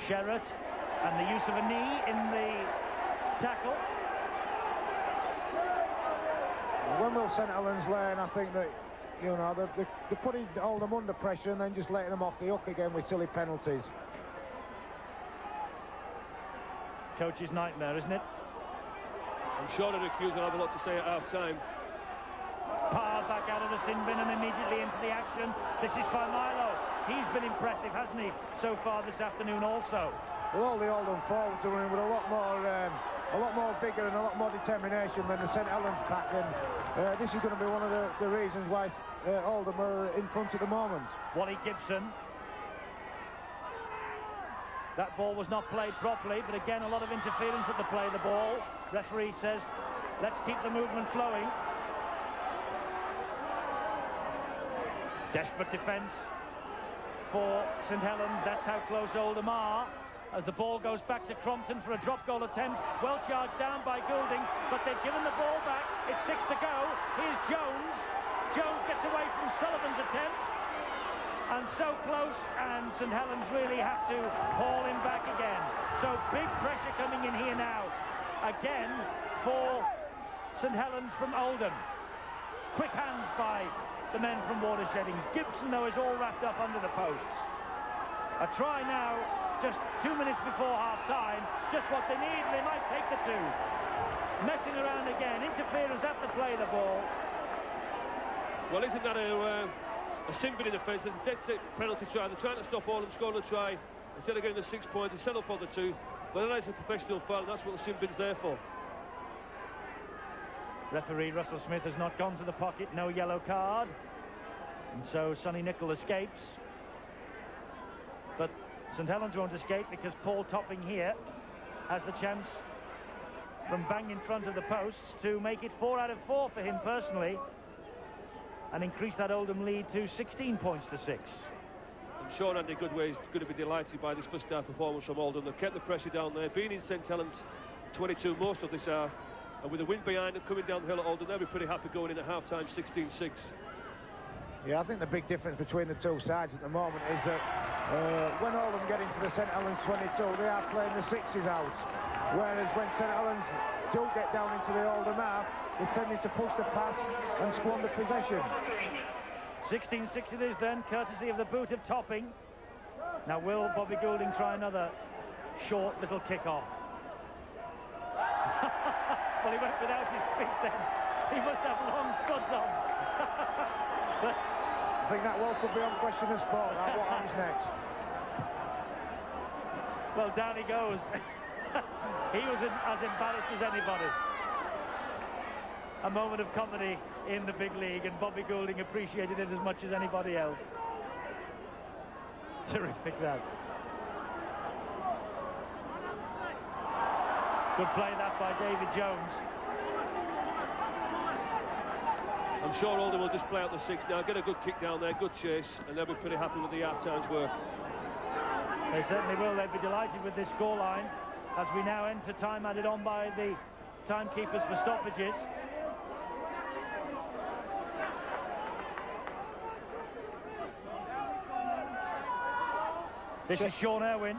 Sherratt, and the use of a knee in the tackle. When will St Helens learn? I think that, you know, they're putting Oldham under pressure and then just letting them off the hook again with silly penalties. Coach's nightmare, isn't it? I'm sure the accused will have a lot to say at half-time. Parr back out of the sin bin and immediately into the action. This is by Milo. He's been impressive, hasn't he, so far this afternoon also. Well, all the Oldham forwards are running with a lot more vigour and a lot more determination than the St Helens pack, and this is going to be one of the reasons why Oldham are in front at the moment. Wally Gibson. That ball was not played properly, but again a lot of interference at the play of the ball. Referee says, let's keep the movement flowing. Desperate defence for St Helens. That's how close Oldham are. As the ball goes back to Crompton for a drop goal attempt. Well charged down by Goulding, but they've given the ball back. It's 6 to go. Here's Jones. Jones gets away from Sullivan's attempt. And so close, and St Helens really have to haul him back again. So big pressure coming in here now. Again for St Helens from Oldham. Quick hands by the men from Watersheddings. Gibson, though, is all wrapped up under the posts. A try now, just 2 minutes before half-time. Just what they need, they might take the 2. Messing around again, interference at the play the ball. Well, isn't that a sin bin in defence? It's a dead set penalty try. They're trying to stop Oldham scoring a try. Instead of getting the 6 points, they settle for the 2. But that is a professional foul, and that's what the sin bin's there for. Referee Russell Smith has not gone to the pocket, no yellow card. And so Sonny Nicol escapes. But St Helens won't escape because Paul Topping here has the chance from bang in front of the posts to make it 4 out of 4 for him personally and increase that Oldham lead to 16 points to 6. I'm sure Andy Goodway is going to be delighted by this first half performance from Oldham. They've kept the pressure down there, been in St Helens 22 most of this half, and with the wind behind them coming down the hill at Oldham, they'll be pretty happy going in at half-time 16-6. Yeah, I think the big difference between the two sides at the moment is that when Oldham get into the St Helens 22, they are playing the 6s out. Whereas when St Helens do get down into the Oldham half, they're tending to push the pass and squander possession. 16-6 it is then, courtesy of the boot of Topping. Now will Bobby Goulding try another short little kick-off? Well, he went without his feet then. He must have long studs on. I think that well could be on question of sport. Now what happens next? Well, down he goes. He was as embarrassed as anybody. A moment of comedy in the big league, and Bobby Goulding appreciated it as much as anybody else. Terrific, that. Good play that by David Jones. I'm sure Oldham will just play out the 6 now, get a good kick down there, good chase, and they'll be pretty happy with the half-time's work. They certainly will. They'll be delighted with this scoreline as we now enter time added on by the timekeepers for stoppages. This is Sean Irwin.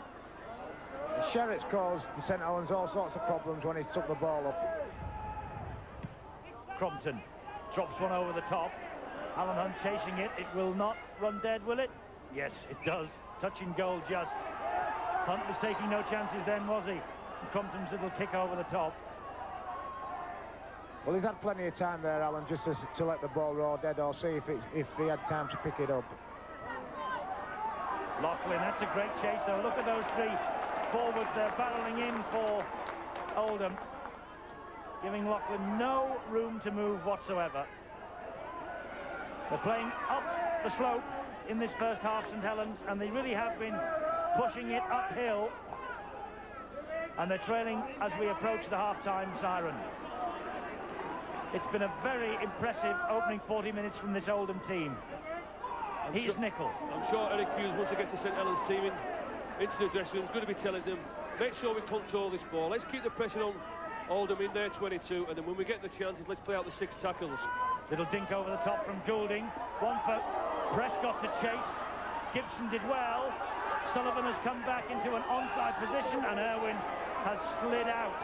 Sherritt's caused the St Helens all sorts of problems when he's took the ball up. Crompton drops one over the top. Alan Hunt chasing it. It will not run dead, will it? Yes, it does. Touching goal just. Hunt was taking no chances then, was he? Crompton's little kick over the top. Well, he's had plenty of time there, Alan, just to let the ball roll dead or see if he had time to pick it up. Loughlin, that's a great chase though. Look at those 3 forwards. They're barreling in for Oldham, giving Loughlin no room to move whatsoever. They're playing up the slope in this first half, St Helens, and they really have been pushing it uphill, and they're trailing as we approach the half-time siren. It's been a very impressive opening 40 minutes from this Oldham team. Here's Nicol. I'm sure Eric Hughes, once he gets the St Helens team into the dressing room, is going to be telling them, make sure we control this ball. Let's keep the pressure on Oldham in their 22, and then when we get the chances, let's play out the 6 tackles. Little dink over the top from Goulding. One for Prescott to chase. Gibson did well. Sullivan has come back into an onside position, and Irwin has slid out.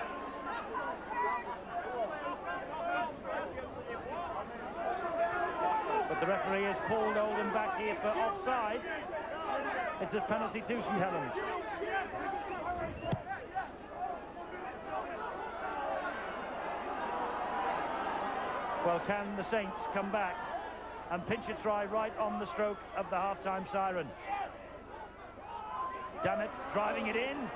But the referee has pulled Oldham back here for offside. It's a penalty to St Helens. Well, can the Saints come back and pinch a try right on the stroke of the half-time siren? Dammit driving it in.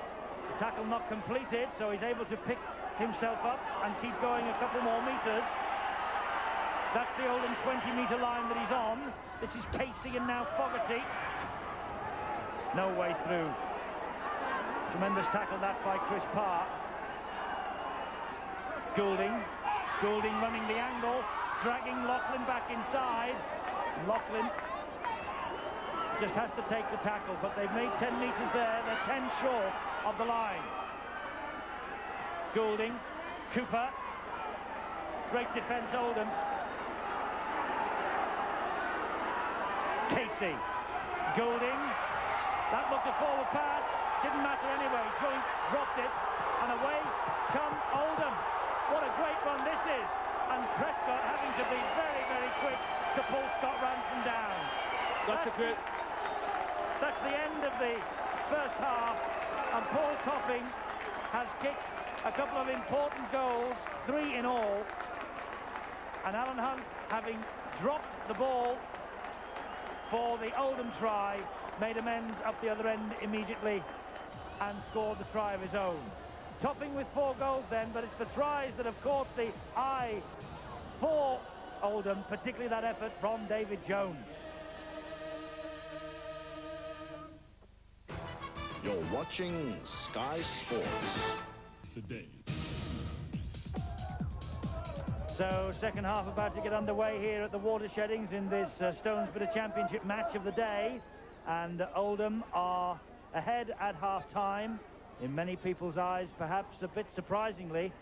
The tackle not completed, so he's able to pick himself up and keep going a couple more meters. That's the Oldham 20-meter line that he's on. This is Casey and now Fogarty. No way through. Tremendous tackle that by Chris Parr. Goulding running the angle, dragging Loughlin back inside. Loughlin just has to take the tackle, but they've made 10 metres there. They're 10 short of the line. Goulding, Cooper, great defence, Oldham. Casey, Goulding, that looked a forward pass, didn't matter anyway. Joint dropped it, and away come Oldham. What a great run this is, and Prescott having to be very, very quick to pull Scott Ransom down. That's the end of the first half, and Paul Topping has kicked a couple of important goals, 3 in all, and Alan Hunt, having dropped the ball for the Oldham try, made amends up the other end immediately and scored the try of his own. Topping with 4 goals then, but it's the tries that have caught the eye for Oldham, particularly that effort from David Jones. You're watching Sky Sports. Today. So, second half about to get underway here at the Watersheddings in this Stonesborough Championship match of the day. And Oldham are ahead at half-time. In many people's eyes, perhaps a bit surprisingly.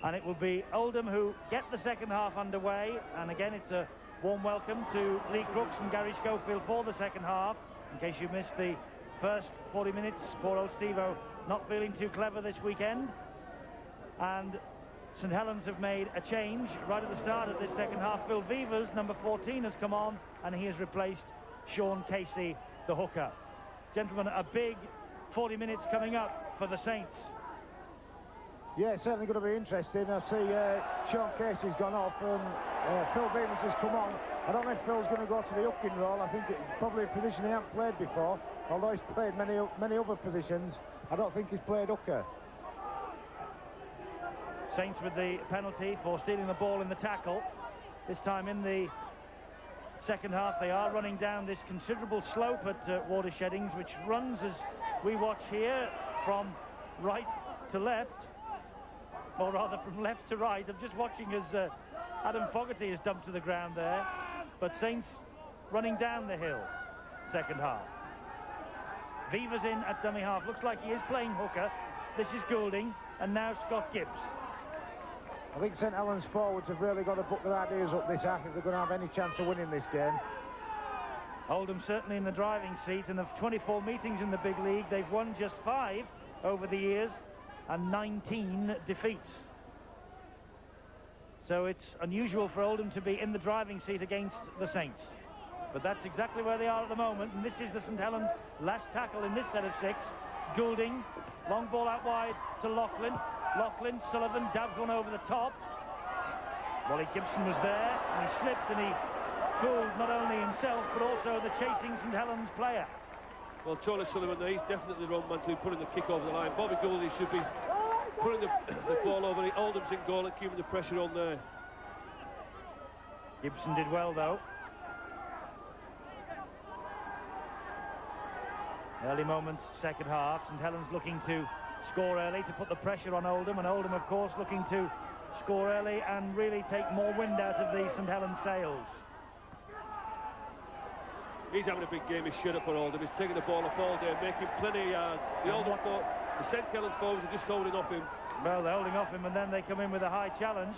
And it will be Oldham who get the second half underway. And again, it's a warm welcome to Lee Crooks and Gary Schofield for the second half. In case you missed the first 40 minutes, poor old Steve-O not feeling too clever this weekend. And St Helens have made a change right at the start of this second half. Phil Vivers, number 14, has come on, and he has replaced Sean Casey, the hooker. Gentlemen, a big 40 minutes coming up for the Saints. Yeah, it's certainly going to be interesting. I see Sean Casey's gone off and Phil Vivers has come on. I don't know if Phil's going to go to the hooking role. I think it's probably a position he hasn't played before, although he's played many other positions. I don't think he's played hooker. Saints with the penalty for stealing the ball in the tackle. This time in the second half, they are running down this considerable slope at Watersheddings, which runs, as we watch here, from right to left, or rather from left to right. I'm just watching as Adam Fogarty is dumped to the ground there, but Saints running down the hill, second half. Vivers in at dummy half. Looks like he is playing hooker. This is Goulding, and now Scott Gibbs. I think St Helens forwards have really got to put their ideas up this half if they're going to have any chance of winning this game. Oldham certainly in the driving seat, and of 24 meetings in the big league, they've won just 5 over the years and 19 defeats. So it's unusual for Oldham to be in the driving seat against the Saints. But that's exactly where they are at the moment, and this is the St Helens last tackle in this set of 6. Goulding, long ball out wide to Loughlin. Loughlin, Sullivan dabs one over the top. Wally Gibson was there, and he slipped, and he fooled not only himself, but also the chasing St Helens player. Well, Tony Sullivan, he's definitely the wrong man to be putting the kick over the line. Bobby Goulding should be putting the ball over. Oldham's in goal and keeping the pressure on there. Gibson did well, though. Early moments, second half. St Helens looking to score early to put the pressure on Oldham, and Oldham, of course, looking to score early and really take more wind out of the St Helens sails. He's having a big game. He's shut up for Oldham. He's taking the ball up all day, making plenty of yards. The St Helens forwards are just holding off him. Well, they're holding off him, and then they come in with a high challenge.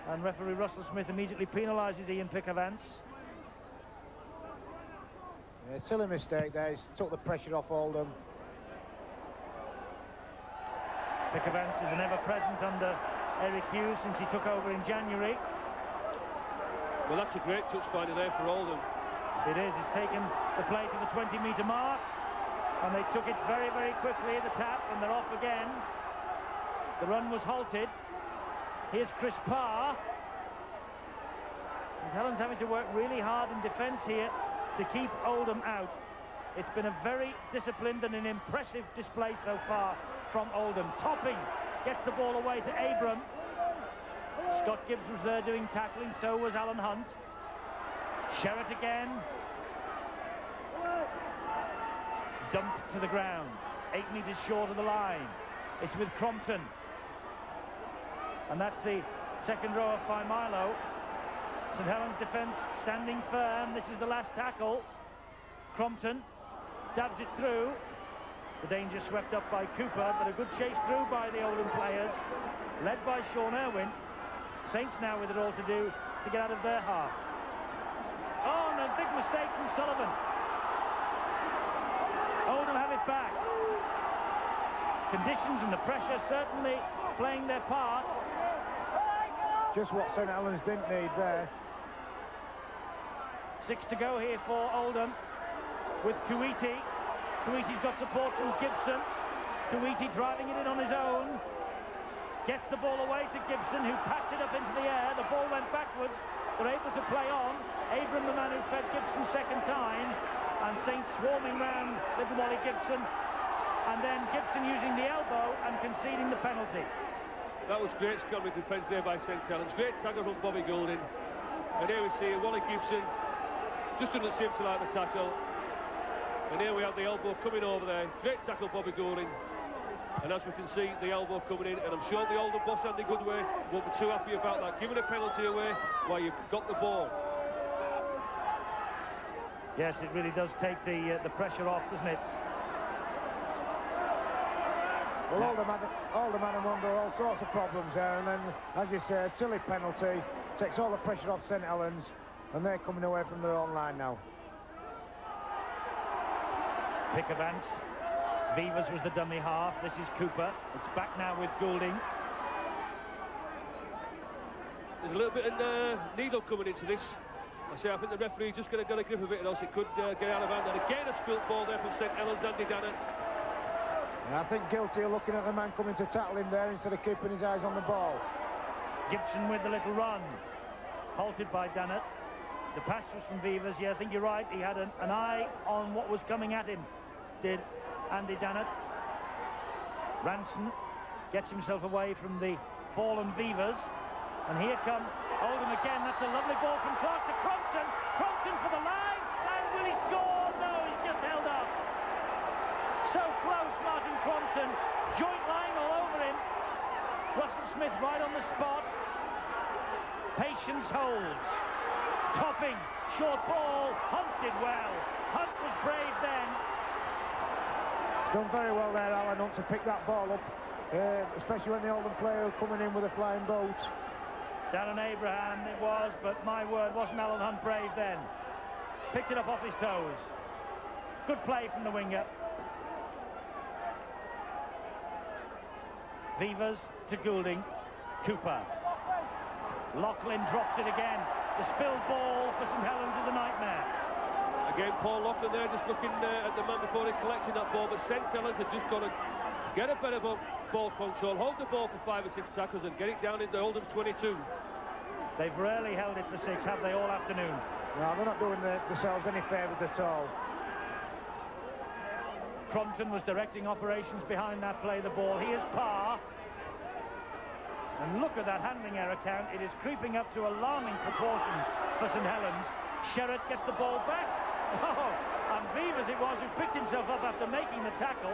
And referee Russell Smith immediately penalises Ian Pickavance. Yeah, silly mistake there. He's took the pressure off Oldham. Pickavance is an ever-present under Eric Hughes since he took over in January. Well, that's a great touch finder there for Oldham. It is. It's taken the play to the 20-metre mark, and they took it very, very quickly, the tap, and they're off again. The run was halted. Here's Chris Parr. St Helens having to work really hard in defence here to keep Oldham out. It's been a very disciplined and an impressive display so far from Oldham. Topping gets the ball away to Abram. Scott Gibbs was there doing tackling, so was Alan Hunt. Sherratt again. Dumped to the ground, 8 metres short of the line. It's with Crompton. And that's the second row of Faimilo. St Helens defence standing firm. This is the last tackle. Crompton dabs it through. The danger swept up by Cooper, but a good chase through by the Oldham players, led by Sean Irwin. Saints now with it all to do to get out of their half. Oh, and a big mistake from Sullivan. Oldham have it back. Conditions and the pressure certainly playing their part. Just what St Helens didn't need there. 6 to go here for Oldham with Kuwaiti. Kuwaiti's got support from Gibson. Kuwaiti driving it in on his own. Gets the ball away to Gibson, who pats it up into the air. The ball went backwards. They're able to play on. Abram, the man who fed Gibson second time. And Saints swarming round little Wally Gibson. And then Gibson using the elbow and conceding the penalty. That was great scummy defence there by St Helens. Great tackle from Bobby Goulding. And here we see Wally Gibson just doesn't seem to like the tackle. And here we have the elbow coming over there. Great tackle, Bobby Goulding. And as we can see, the elbow coming in. And I'm sure the Oldham boss, Andy Goodway, won't be too happy about that. Giving a penalty away while you've got the ball. Yes, it really does take the pressure off, doesn't it? Well, Oldham had him under all sorts of problems there, and then, as you say, a silly penalty takes all the pressure off St Helens, and they're coming away from their own line now. Pickavance. Vivas was the dummy half. This is Cooper. It's back now with Goulding. There's a little bit of needle coming into this. I think the referee just going to grip a bit, else it could get out of hand. And again a spilt ball there from St Helens, Andy Dannett. And I think guilty of looking at the man coming to tackle him there instead of keeping his eyes on the ball. Gibson with the little run. Halted by Dannett. The pass was from Vivas. Yeah, I think you're right. He had an eye on what was coming at him, did Andy Dannett. Ranson gets himself away from the fallen Vivas. And here come Oldham again. That's a lovely ball from Clark to Crompton. Crompton for the line. And will he score? No, he's just held up. So close, Martin Crompton. Joint line all over him. Russell Smith right on the spot. Patience holds. Topping. Short ball. Hunt did well. Hunt was brave then. Done very well there, Alan Hunt, to pick that ball up. Especially when the Oldham player coming in with a flying boat. Darren Abraham it was, but my word, wasn't Alan Hunt brave then. Picked it up off his toes. Good play from the winger. Vivas to Goulding. Cooper. Loughlin drops it again. The spilled ball for St Helens is a nightmare. Again, Paul Loughlin there just looking at the man before he collecting that ball, but St Helens have just got to get a better ball control, hold the ball for 5 or 6 tackles and get it down into Oldham's 22. They've rarely held it for 6, have they, all afternoon? No, they're not doing themselves any favours at all. Crompton was directing operations behind that play, the ball. He is par. And look at that handling error count. It is creeping up to alarming proportions for St Helens. Sherratt gets the ball back. Oh, and Vivas it was who picked himself up after making the tackle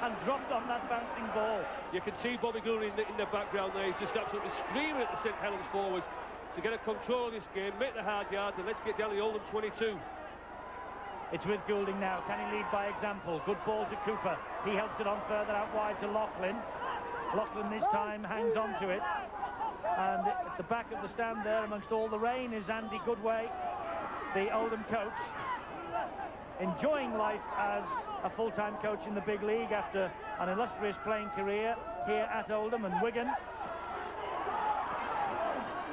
and dropped on that bouncing ball. You can see Bobby Goulding in the background there. He's just absolutely screaming at the St Helens forwards to get a control of this game, make the hard yards, and let's get down to the Oldham 22. It's with Goulding now. Can he lead by example? Good ball to Cooper. He helps it on further out wide to Loughlin. Loughlin this time hangs on to it. And at the back of the stand there, amongst all the rain, is Andy Goodway, the Oldham coach, enjoying life as a full-time coach in the big league after an illustrious playing career here at Oldham and Wigan.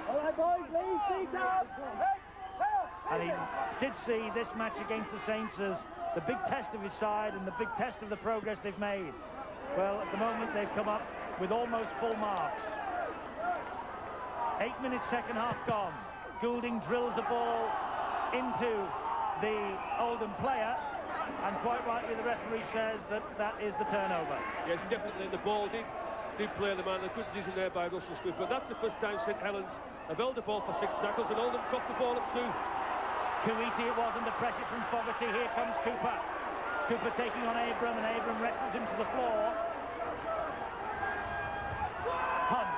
All right, boys, leave, feet up. And he did see this match against the Saints as the big test of his side and the big test of the progress they've made. Well, at the moment they've come up with almost full marks. 8 minutes, second half gone. Goulding drills the ball into the Oldham player, and quite rightly the referee says that is the turnover. Yes, definitely the ball did play the man. A good decision there by Russell Smith, but that's the first time St Helens have held the ball for 6 tackles and Oldham coughed the ball up too. Kuwaiti it was under pressure from Fogarty. Here comes Cooper. Cooper taking on Abram, and Abram wrestles him to the floor. Hunt.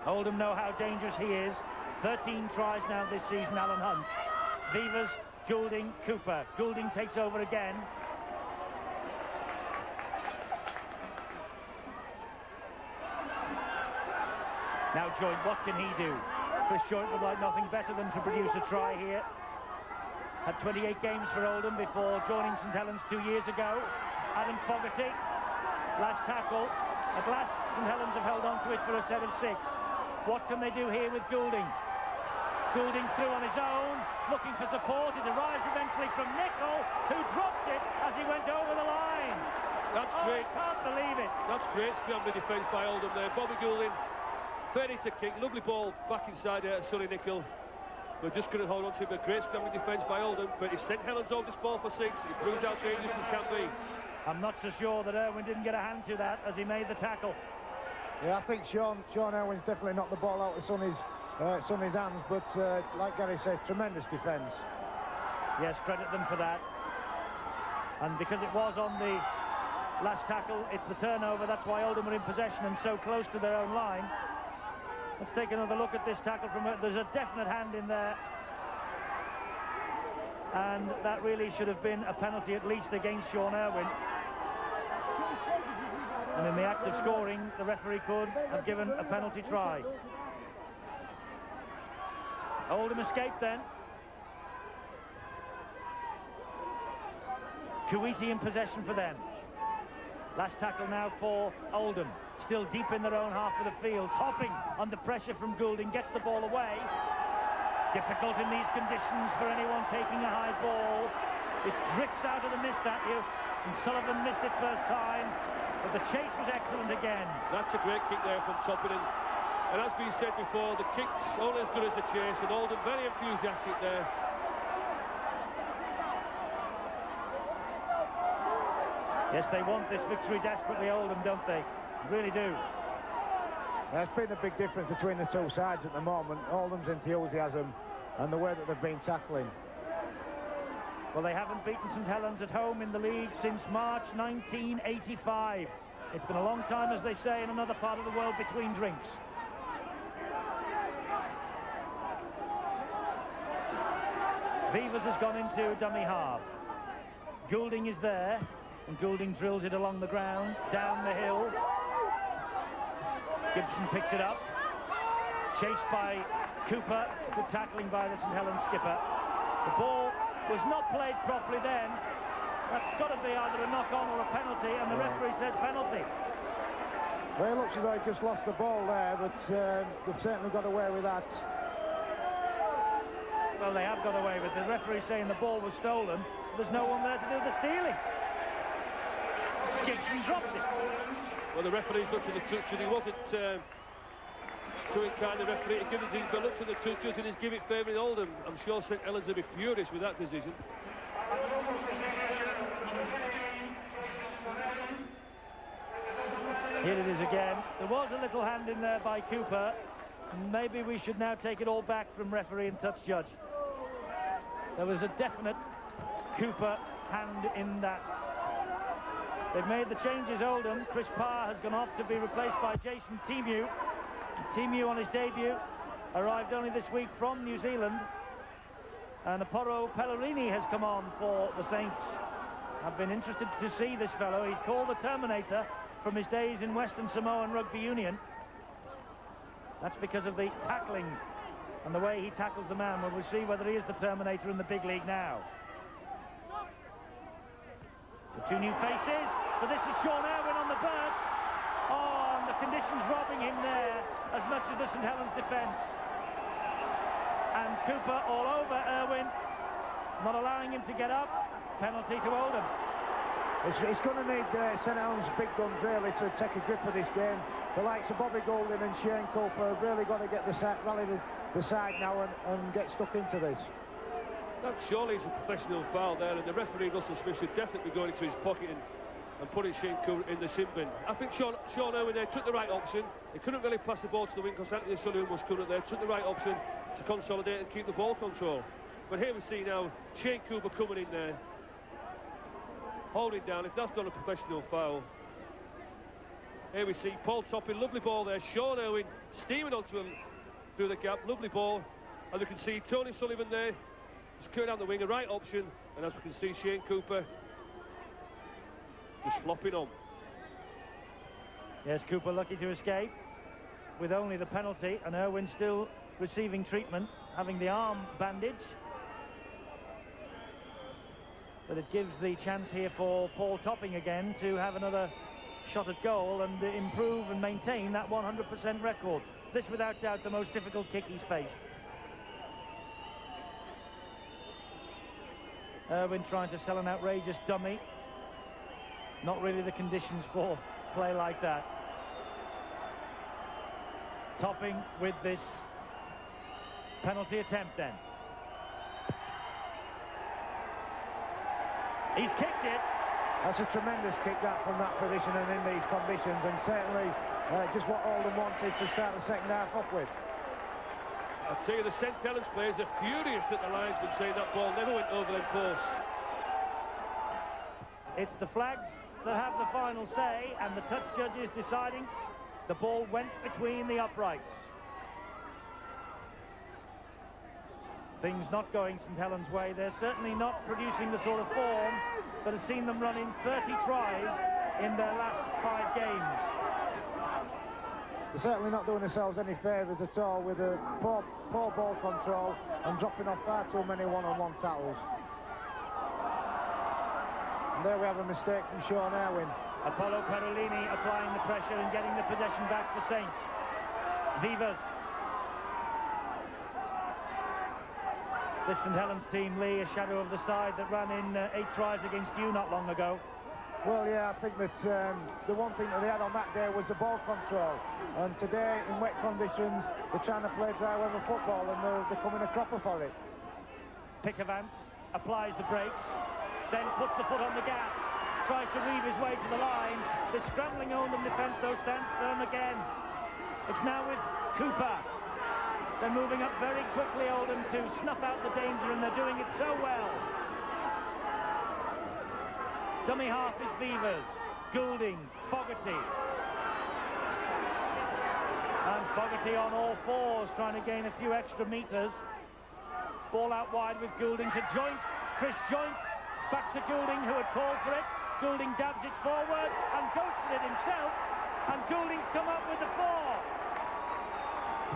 Oldham know how dangerous he is. 13 tries now this season, Alan Hunt. Vivas Goulding, Cooper. Goulding takes over again. Now Joint, what can he do? Chris Joint would like nothing better than to produce a try here. Had 28 games for Oldham before joining St Helens 2 years ago. Adam Fogarty, last tackle. At last, St Helens have held on to it for a set of 6. What can they do here with Goulding? Goulding through on his own, looking for support. It arrives eventually from Nicol, who dropped it as he went over the line. That's great. I can't believe it. That's great scrambling defence by Oldham there. Bobby Goulding, fairly to kick, lovely ball back inside there, Sonny Nicol. But just couldn't hold on to it, but great scrambling defence by Oldham. But if St Helens hold this ball for 6, it proves how dangerous it can be. I'm not so sure that Irwin didn't get a hand to that as he made the tackle. Yeah, I think Sean Irwin's definitely knocked the ball out of Sonny's hands, but like Gary said, tremendous defence. Yes, credit them for that. And because it was on the last tackle, it's the turnover. That's why Oldham are in possession and so close to their own line. Let's take another look at this tackle from... There's a definite hand in there. And that really should have been a penalty at least against Sean Irwin. And in the act of scoring, the referee could have given a penalty try. Oldham escaped then. Kuwaiti in possession for them. Last tackle now for Oldham. Still deep in their own half of the field. Topping under pressure from Goulding. Gets the ball away. Difficult in these conditions for anyone taking a high ball. It drifts out of the mist at you. And Sullivan missed it first time. But the chase was excellent again. That's a great kick there from Topping. And as been said before, the kick's only as good as the chase, and Oldham very enthusiastic there. Yes, they want this victory desperately, Oldham, don't they? Really do. There's been a big difference between the two sides at the moment. Oldham's enthusiasm and the way that they've been tackling. Well, they haven't beaten St Helens at home in the league since March 1985. It's been a long time, as they say, in another part of the world between drinks. Vivas has gone into dummy half. Goulding is there, and Goulding drills it along the ground, down the hill. Gibson picks it up. Chased by Cooper. Good tackling by the St Helens skipper. The ball was not played properly then. That's got to be either a knock-on or a penalty, and the referee says penalty. Well, it looks as though he just lost the ball there, but they've certainly got away with that. Well, they have got away with it. The referee saying the ball was stolen. There's no one there to do the stealing. Gibson dropped it. Well, the referee's looked at the touch and he wasn't too inclined, the referee, to give it, but looked at the touches and he's giving it favouring Oldham. I'm sure St Helens will be furious with that decision. Here it is again. There was a little hand in there by Cooper. Maybe we should now take it all back from referee and touch judge. There was a definite Cooper hand in that. They've made the changes, Oldham. Chris Parr has gone off to be replaced by Jason Temu. Temu on his debut arrived only this week from New Zealand. And Apollo Pellegrini has come on for the Saints. I've been interested to see this fellow. He's called the Terminator from his days in Western Samoa and Rugby Union. That's because of the tackling and the way he tackles the man. Well, we'll see whether he is the Terminator in the big league now. The two new faces. So this is Sean Irwin on the burst. Oh, and the conditions robbing him there as much as the St Helens defence. And Cooper all over Irwin, not allowing him to get up. Penalty to Oldham. It's going to need St Helens' big guns really to take a grip of this game. The likes of Bobby Goulding and Shane Cooper have really got to get rally the side now and get stuck into this. That surely is a professional foul there, and the referee Russell Smith should definitely be going into his pocket and putting Shane Cooper in the sin bin. I think Sean Irwin there took the right option. He couldn't really pass the ball to the wing because Anthony Sullivan was current there. Took the right option to consolidate and keep the ball control. But here we see now Shane Cooper coming in there, holding down. If that's not a professional foul. Here we see Paul Topping, lovely ball there. Sean Irwin steaming onto him through the gap, lovely ball. And we can see Tony Sullivan there He's cleared down the wing, a right option, and as we can see, Shane Cooper just flopping on. Yes, Cooper lucky to escape with only the penalty, and Irwin still receiving treatment, having the arm bandaged. But it gives the chance here for Paul Topping again to have another shot at goal and improve and maintain that 100% record. This, without doubt, the most difficult kick he's faced. Irwin trying to sell an outrageous dummy. Not really the conditions for play like that. Topping with this penalty attempt then. He's kicked it. That's a tremendous kick, that, from that position and in these conditions, and certainly just what Oldham wanted to start the second half off with. I'll tell you, the St Helens players are furious at the linesman saying that ball never went over their post. It's the flags that have the final say, and the touch judges deciding the ball went between the uprights. Things not going St Helens' way. They're certainly not producing the sort of form that has seen them run in 30 tries in their last 5 games. They're certainly not doing themselves any favours at all with a poor ball control and dropping off far too many one-on-one tackles. And there we have a mistake from Sean Irwin. Apollo Perolini applying the pressure and getting the possession back for Saints. Vivas. This St Helens team, Lee, a shadow of the side that ran in 8 tries against you not long ago. Well, yeah, I think that the one thing that they had on that day was the ball control. And today, in wet conditions, they're trying to play dry weather football, and they're coming a cropper for it. Pickavance applies the brakes, then puts the foot on the gas, tries to weave his way to the line. The scrambling Oldham defence, though, stands firm again. It's now with Cooper. They're moving up very quickly, Oldham, to snuff out the danger, and they're doing it so well. Dummy half is Beavers, Goulding, Fogarty. And Fogarty on all fours, trying to gain a few extra metres. Ball out wide with Goulding to Joint. Chris Joint, back to Goulding, who had called for it. Goulding dabs it forward and goes for it himself. And Goulding's come up with the 4.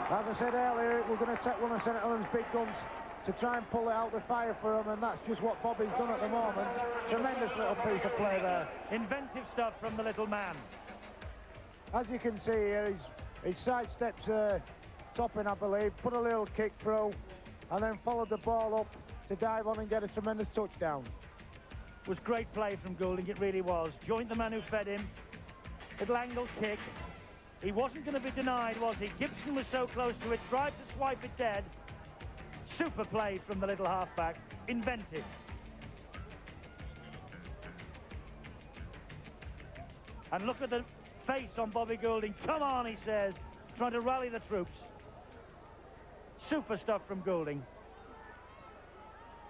As I said earlier, we're going to take one of St Helens' big guns to try and pull it out the fire for them, and that's just what Bobby's done at the moment. Tremendous little piece of play there. Inventive stuff from the little man. As you can see here, he sidesteps Topping, I believe, put a little kick through, and then followed the ball up to dive on and get a tremendous touchdown. It was great play from Goulding, it really was. Joint the man who fed him. Little angle kick. He wasn't going to be denied, was he? Gibson was so close to it, tried to swipe it dead. Super play from the little halfback. Inventive. And look at the face on Bobby Goulding. Come on, he says, trying to rally the troops. Super stuff from Goulding.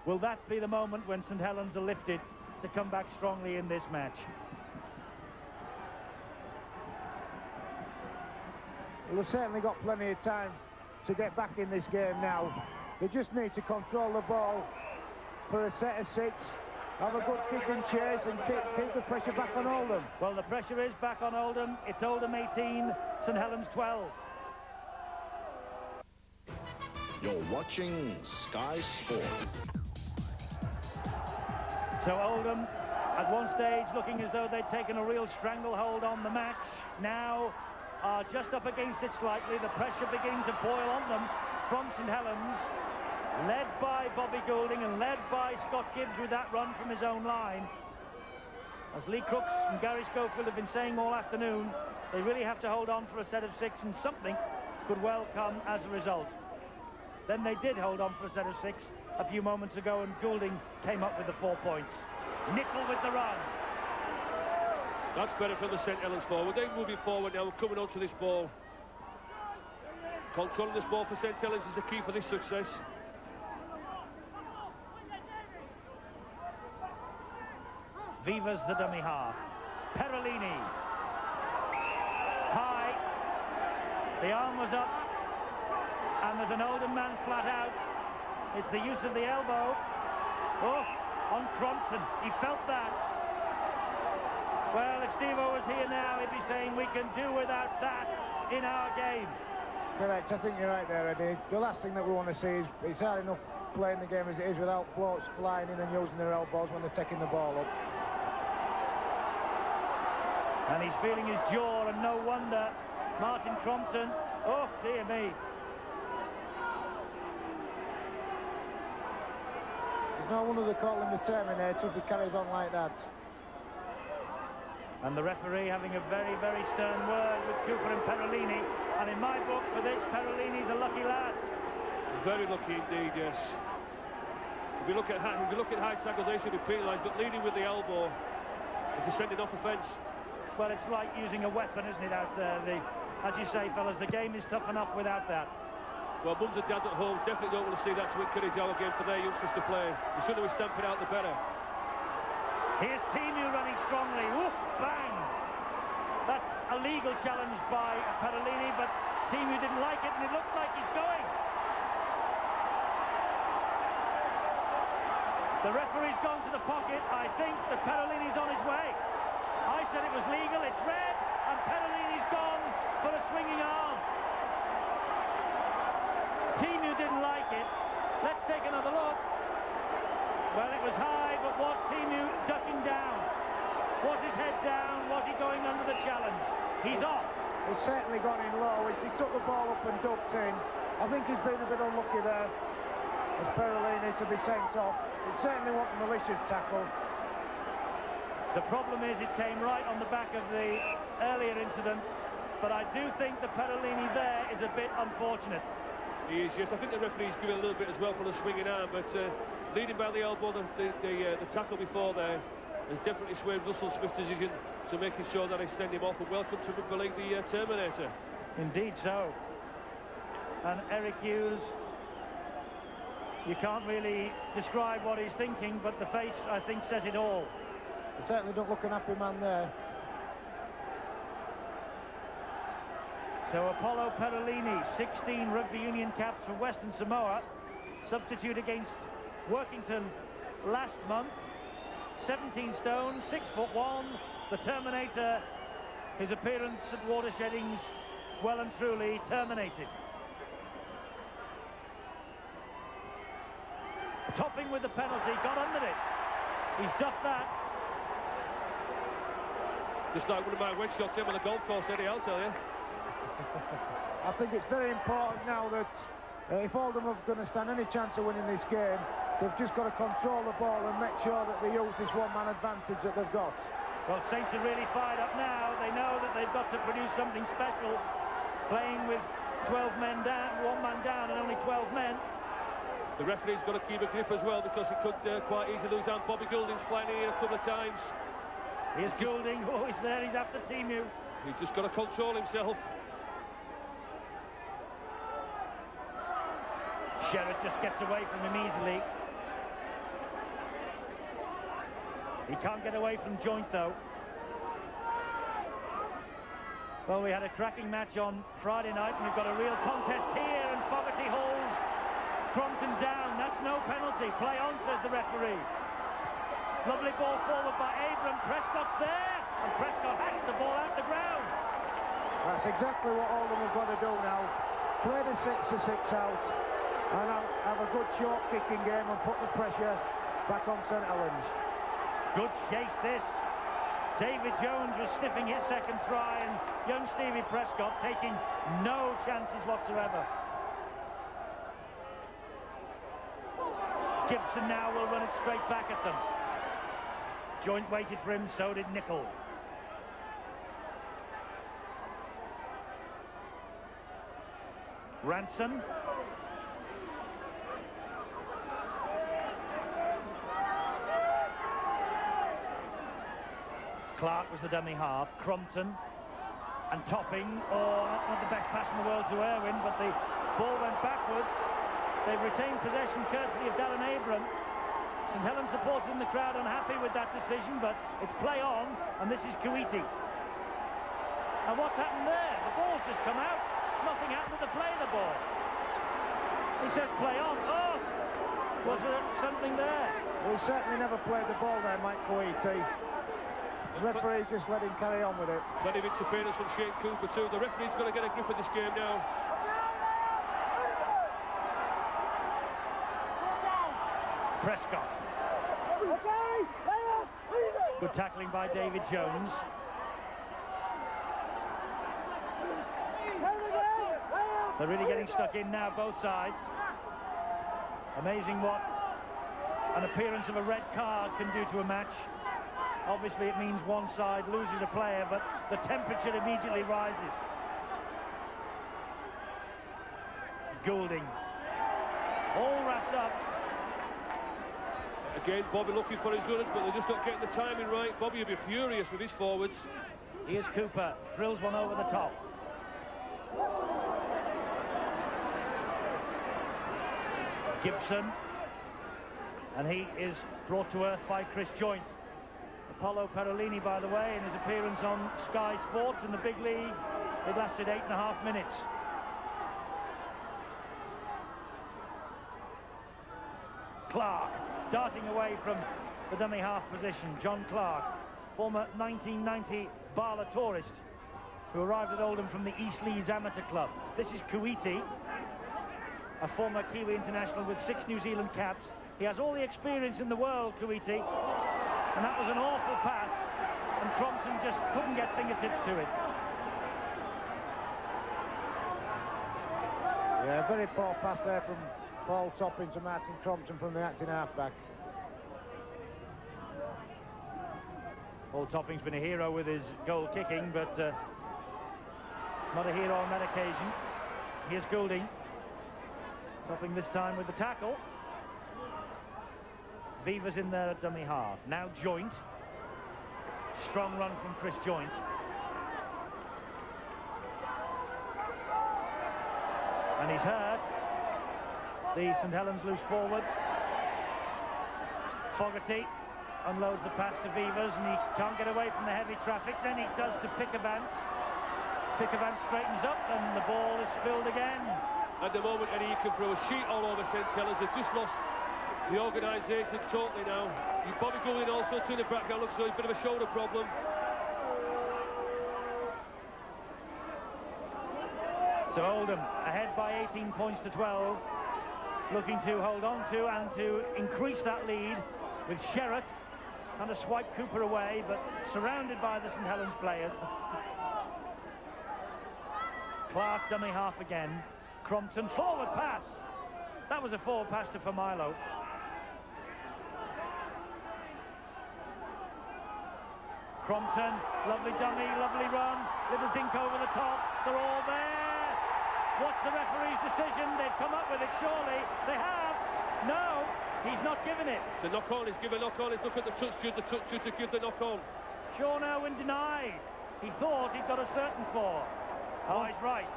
Will that be the moment when St Helens are lifted to come back strongly in this match? Well, they've certainly got plenty of time to get back in this game now. They just need to control the ball for a set of 6, have a good kick and chase, and keep the pressure back on Oldham. Well, the pressure is back on Oldham. It's Oldham 18, St Helens 12. You're watching Sky Sport. So Oldham, at one stage, looking as though they'd taken a real stranglehold on the match, now are just up against it slightly. The pressure beginning to boil on them from St Helens, led by Bobby Goulding and led by Scott Gibbs with that run from his own line. As Lee Crooks and Gary Schofield have been saying all afternoon, they really have to hold on for a set of 6, and something could well come as a result. Then they did hold on for a set of 6 a few moments ago, and Goulding came up with the 4 points. Nickel with the run. That's better from the St Helens forward. They're moving forward now, coming onto this ball. Controlling this ball for St Helens is the key for this success. Vivas the dummy half. Perolini. High. The arm was up. And there's an Oldham man flat out. It's the use of the elbow. Oh, on Crompton. He felt that. Well, if Steve-O was here now, he'd be saying we can do without that in our game. Correct, I think you're right there, Eddie. The last thing that we want to see is it's hard enough playing the game as it is without blokes flying in and using their elbows when they're taking the ball up. And he's feeling his jaw, and no wonder. Martin Crompton, oh dear me. There's no wonder they call him the Terminator if he carries on like that. And the referee having a very, very stern word with Cooper and Perolini. And in my book, for this, Perolini's a lucky lad. Very lucky indeed, yes. If you look at high tackles, they should be penalised, but leading with the elbow is a sending off offence. Well, it's like using a weapon, isn't it, out there? As you say, fellas, the game is tough enough without that. Well, mums and dads at home definitely don't want to see that to encourage our game for their youngsters to play. The sooner we stamp it out, the better. Here's Timu running strongly. Whoop, bang! That's a legal challenge by Perolini, but Timu didn't like it, and it looks like he's going. The referee's gone to the pocket. I think that Perolini's on his way. I said it was legal, it's red, and Perolini's gone for a swinging arm. Timu didn't like it. Let's take another look. Well, it was high, but was Timu ducking down? Was his head down? Was he going under the challenge? He's off. He's certainly gone in low. He took the ball up and ducked in. I think he's been a bit unlucky there as Perolini to be sent off. It certainly wasn't a malicious tackle. The problem is it came right on the back of the earlier incident, but I do think the Perolini there is a bit unfortunate. He is, yes. I think the referee's given a little bit as well for the swinging arm, but leading by the elbow, the tackle before there has definitely swayed Russell Smith's decision to making sure that he's sending him off. And welcome to Rugby League, the Terminator. Indeed so. And Eric Hughes, you can't really describe what he's thinking, but the face, I think, says it all. He certainly don't look an happy man there. So Apollo Perolini, 16 rugby union caps for Western Samoa, substitute against Workington last month, 17 stone, 6'1", the Terminator, his appearance at Watersheddings well and truly terminated. Topping with the penalty, got under it. He's duffed that. Just like one of my wedge shots in on the golf course, Eddie, I'll tell you. I think it's very important now that if Oldham are going to stand any chance of winning this game, they've just got to control the ball and make sure that they use this one-man advantage that they've got. Well, Saints are really fired up now. They know that they've got to produce something special, playing with 12 men down, one man down and only 12 men. The referee's got to keep a grip as well, because he could quite easily lose out. Bobby Goulding's flying in a couple of times. Here's Goulding. Oh, he's there. He's after Timu. He's just got to control himself. Sherrod just gets away from him easily. He can't get away from Joint, though. Well, we had a cracking match on Friday night, and we've got a real contest here, and Fogarty holds Crompton down. That's no penalty. Play on, says the referee. Lovely ball forward by Abram. Prescott's there, and Prescott hacks the ball out the ground. That's exactly what Oldham have got to do now. Play the 6-6 out and have a good short kicking game and put the pressure back on St Helens. Good chase this. David Jones was sniffing his second try, and young Stevie Prescott taking no chances whatsoever. Gibson now will run it straight back at them. Joint waited for him, so did Nicol. Ranson. Clark was the dummy half. Crompton and Topping, not the best pass in the world to Irwin, but the ball went backwards. They've retained possession courtesy of Darren Abram. St Helens supporters in the crowd unhappy with that decision, but it's play on, and this is Kuiti. And what's happened there? The ball's just come out. Nothing happened to the play of the ball. He says play on. Oh! Was there something there? He certainly never played the ball there, Mike Coiti. The referee's just let him carry on with it. Plenty of interference from Shane Cooper too. The referee's got to get a grip of this game now. Prescott. Good tackling by David Jones. They're really getting stuck in now, both sides. Amazing what an appearance of a red card can do to a match. Obviously it means one side loses a player, but the temperature immediately rises. Goulding. All wrapped up. Again, Bobby looking for his runners, but they're just not getting the timing right. Bobby will be furious with his forwards. Here's Cooper, drills one over the top. Gibson, and he is brought to earth by Chris Joynt. Apollo Parolini, by the way, in his appearance on Sky Sports in the big league, it lasted 8.5 minutes. Clark, darting away from the dummy half position. John Clark, former 1990 Bala tourist, who arrived at Oldham from the East Leeds Amateur Club. This is Coiti, a former Kiwi international with 6 New Zealand caps. He has all the experience in the world, Coiti, and that was an awful pass, and Crompton just couldn't get fingertips to it. Yeah, very poor pass there from Paul Topping to Martin Crompton from the acting halfback. Paul Topping's been a hero with his goal kicking, but not a hero on that occasion. Here's Goulding. Topping this time with the tackle. Vivas in there at dummy half. Now Joynt. Strong run from Chris Joynt. And he's hurt. The St Helens loose forward. Fogarty unloads the pass to Vivas, and he can't get away from the heavy traffic. Then he does to Pickavance. Pickavance straightens up, and the ball is spilled again. At the moment, Eddie, you can throw a sheet all over St Helens. They've just lost the organisation totally now. Bobby Goulding also to the background, looks like a bit of a shoulder problem. So Oldham ahead by 18 points to 12, looking to hold on to and to increase that lead with Sherratt and to swipe Cooper away, but surrounded by the St Helens players. Clark dummy half again. Crompton forward pass. That was a forward pass to Familo. Crompton, lovely dummy, lovely run, little dink over the top, they're all there. What's the referee's decision? They've come up with it, surely. They have. No, he's not given it. The knock-on, he's given a knock-on. He's look at the touch due to give the knock-on. Sean Irwin denied. He thought he'd got a certain for. Oh, he's right.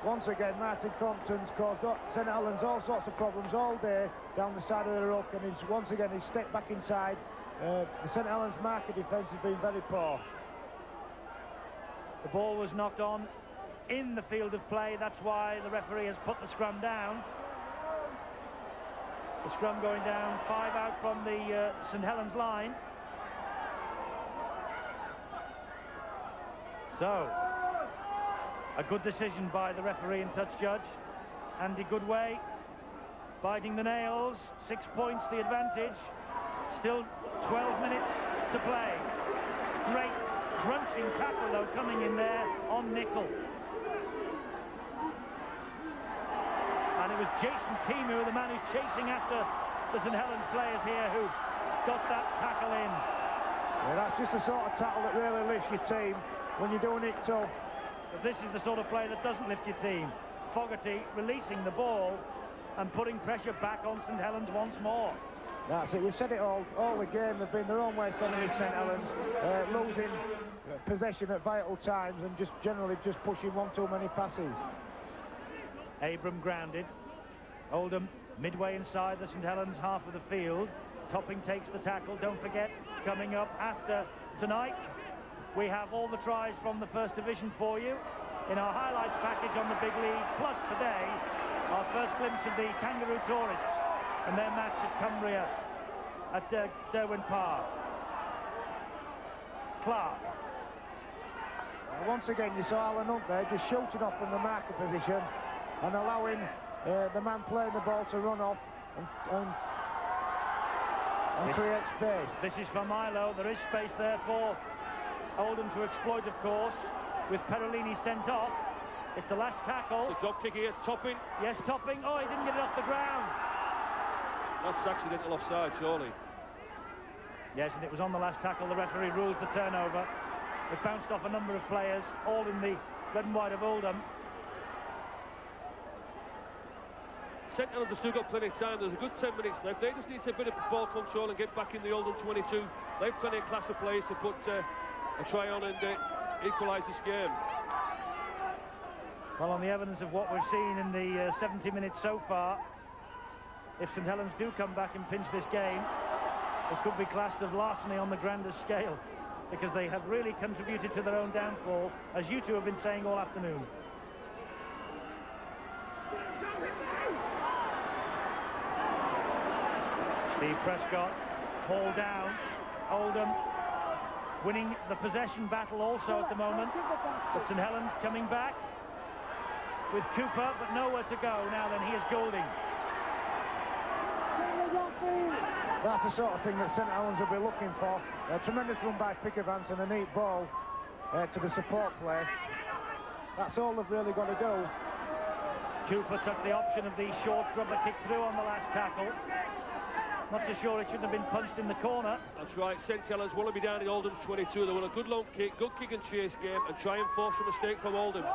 Once again, Martin Crompton's caused St Helens all sorts of problems all day down the side of the ruck, and once again he's stepped back inside. The St Helens marker defence has been very poor. The ball was knocked on in the field of play. That's why the referee has put the scrum down. The scrum going down, 5 out from the St Helens line. So, a good decision by the referee and touch judge. Andy Goodway biting the nails. 6 points the advantage. Still 12 minutes to play. Great crunching tackle though coming in there on Nickel. And it was Jason Timu, the man who's chasing after the St Helens players here, who got that tackle in. Yeah, that's just the sort of tackle that really lifts your team when you're doing it tough. But this is the sort of play that doesn't lift your team. Fogarty releasing the ball and putting pressure back on St Helens once more. That's it. We've said it all the game. They've been their own way sending St Helens, losing possession at vital times and just generally just pushing one too many passes. Abram grounded. Oldham midway inside the St Helens half of the field. Topping takes the tackle. Don't forget, coming up after tonight, we have all the tries from the First Division for you in our highlights package on the Big League. Plus today, our first glimpse of the Kangaroo Tourists. in their match at Cumbria at Derwent Park. Clark. Once again, you saw Alan Hunt there just shooting off from the marker position and allowing the man playing the ball to run off and create space. This is for Milo. There is space there for Oldham to exploit, of course, with Perolini sent off. It's the last tackle. It's a drop kick here, Topping. Yes, Topping. Oh, he didn't get it off the ground. That's accidental offside, surely. Yes, and it was on the last tackle. The referee rules the turnover. It bounced off a number of players, all in the red and white of Oldham. St Helens have still got plenty of time. There's a good 10 minutes left. They just need to a bit of ball control and get back in the Oldham 22. They've plenty of class of players to put a try on and equalise this game. Well, on the evidence of what we've seen in the 70 minutes so far, if St Helens do come back and pinch this game, it could be classed as larceny on the grandest scale, because they have really contributed to their own downfall, as you two have been saying all afternoon. Steve Prescott hauled down. Oldham winning the possession battle also at the moment, but St Helens coming back with Cooper, but nowhere to go now. Then here's Goulding. That's the sort of thing that St Helens will be looking for. A tremendous run by Pickavance and a neat ball to the support play. That's all they've really got to do. Cooper took the option of the short rubber kick through on the last tackle. Not so sure it shouldn't have been punched in the corner. That's right, St Helens want to be down in Oldham's 22. They want a good long kick, good kick and chase game, and try and force a mistake from Oldham.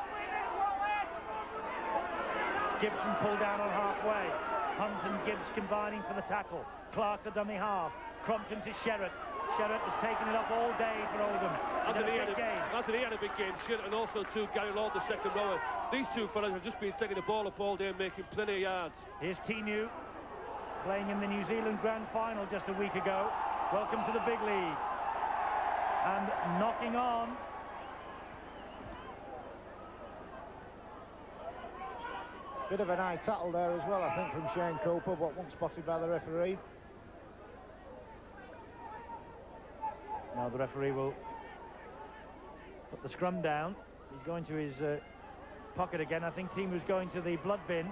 Gibson pulled down on halfway. Hunt and Gibbs combining for the tackle. Clark the dummy half. Crompton to Sherratt. Sherratt has taken it up all day for Oldham. That's he had a big game. Sherratt and also too Gary Lord, the second rower. These two fellas have just been taking the ball up all day and making plenty of yards. Here's Tinu, playing in the New Zealand Grand Final just a week ago. Welcome to the big league. And knocking on. Bit of an eye tackle there as well, I think, from Shane Cooper, but wasn't spotted by the referee. Now the referee will put the scrum down. He's going to his pocket again. I think Timu's going to the blood bin.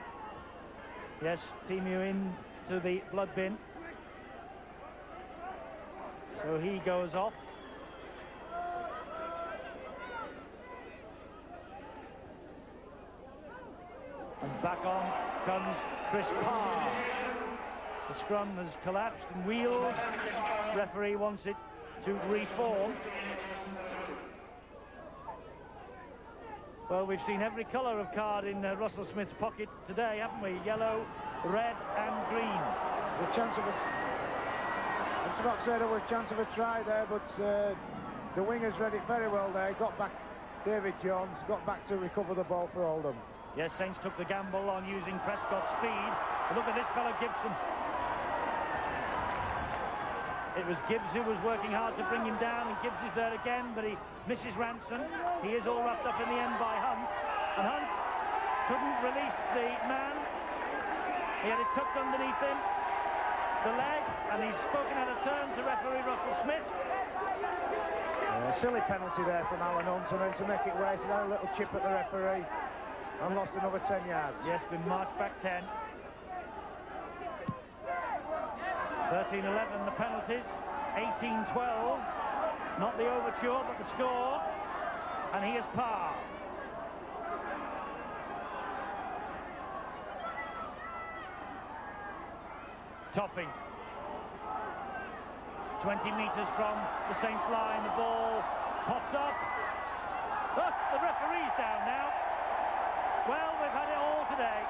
Yes, Timu in to the blood bin. So he goes off. And back on comes Chris Parr. The scrum has collapsed and wheels. Referee wants it to reform. Well, we've seen every colour of card in Russell Smith's pocket today, haven't we? Yellow, red and green. The chance of I was about to say there was a chance of a try there, but the wingers read it very well there. Got back, David Jones got back to recover the ball for Oldham. Yes, Saints took the gamble on using Prescott's speed. But look at this fellow Gibson. It was Gibbs who was working hard to bring him down, and Gibbs is there again, but he misses Ranson. He is all wrapped up in the end by Hunt, and Hunt couldn't release the man. He had it tucked underneath him, the leg, and he's spoken out of turn to referee Russell Smith. A silly penalty there from Alan Hunt, and then to make it worse, he had a little chip at the referee and lost another 10 yards. Yes, been marched back 10. 13-11 the penalties, 18-12, not the overture but the score, and here's Parr. Topping. 20 metres from the Saints line, the ball pops up. Oh, the referee's down now. Well, we've had it all today.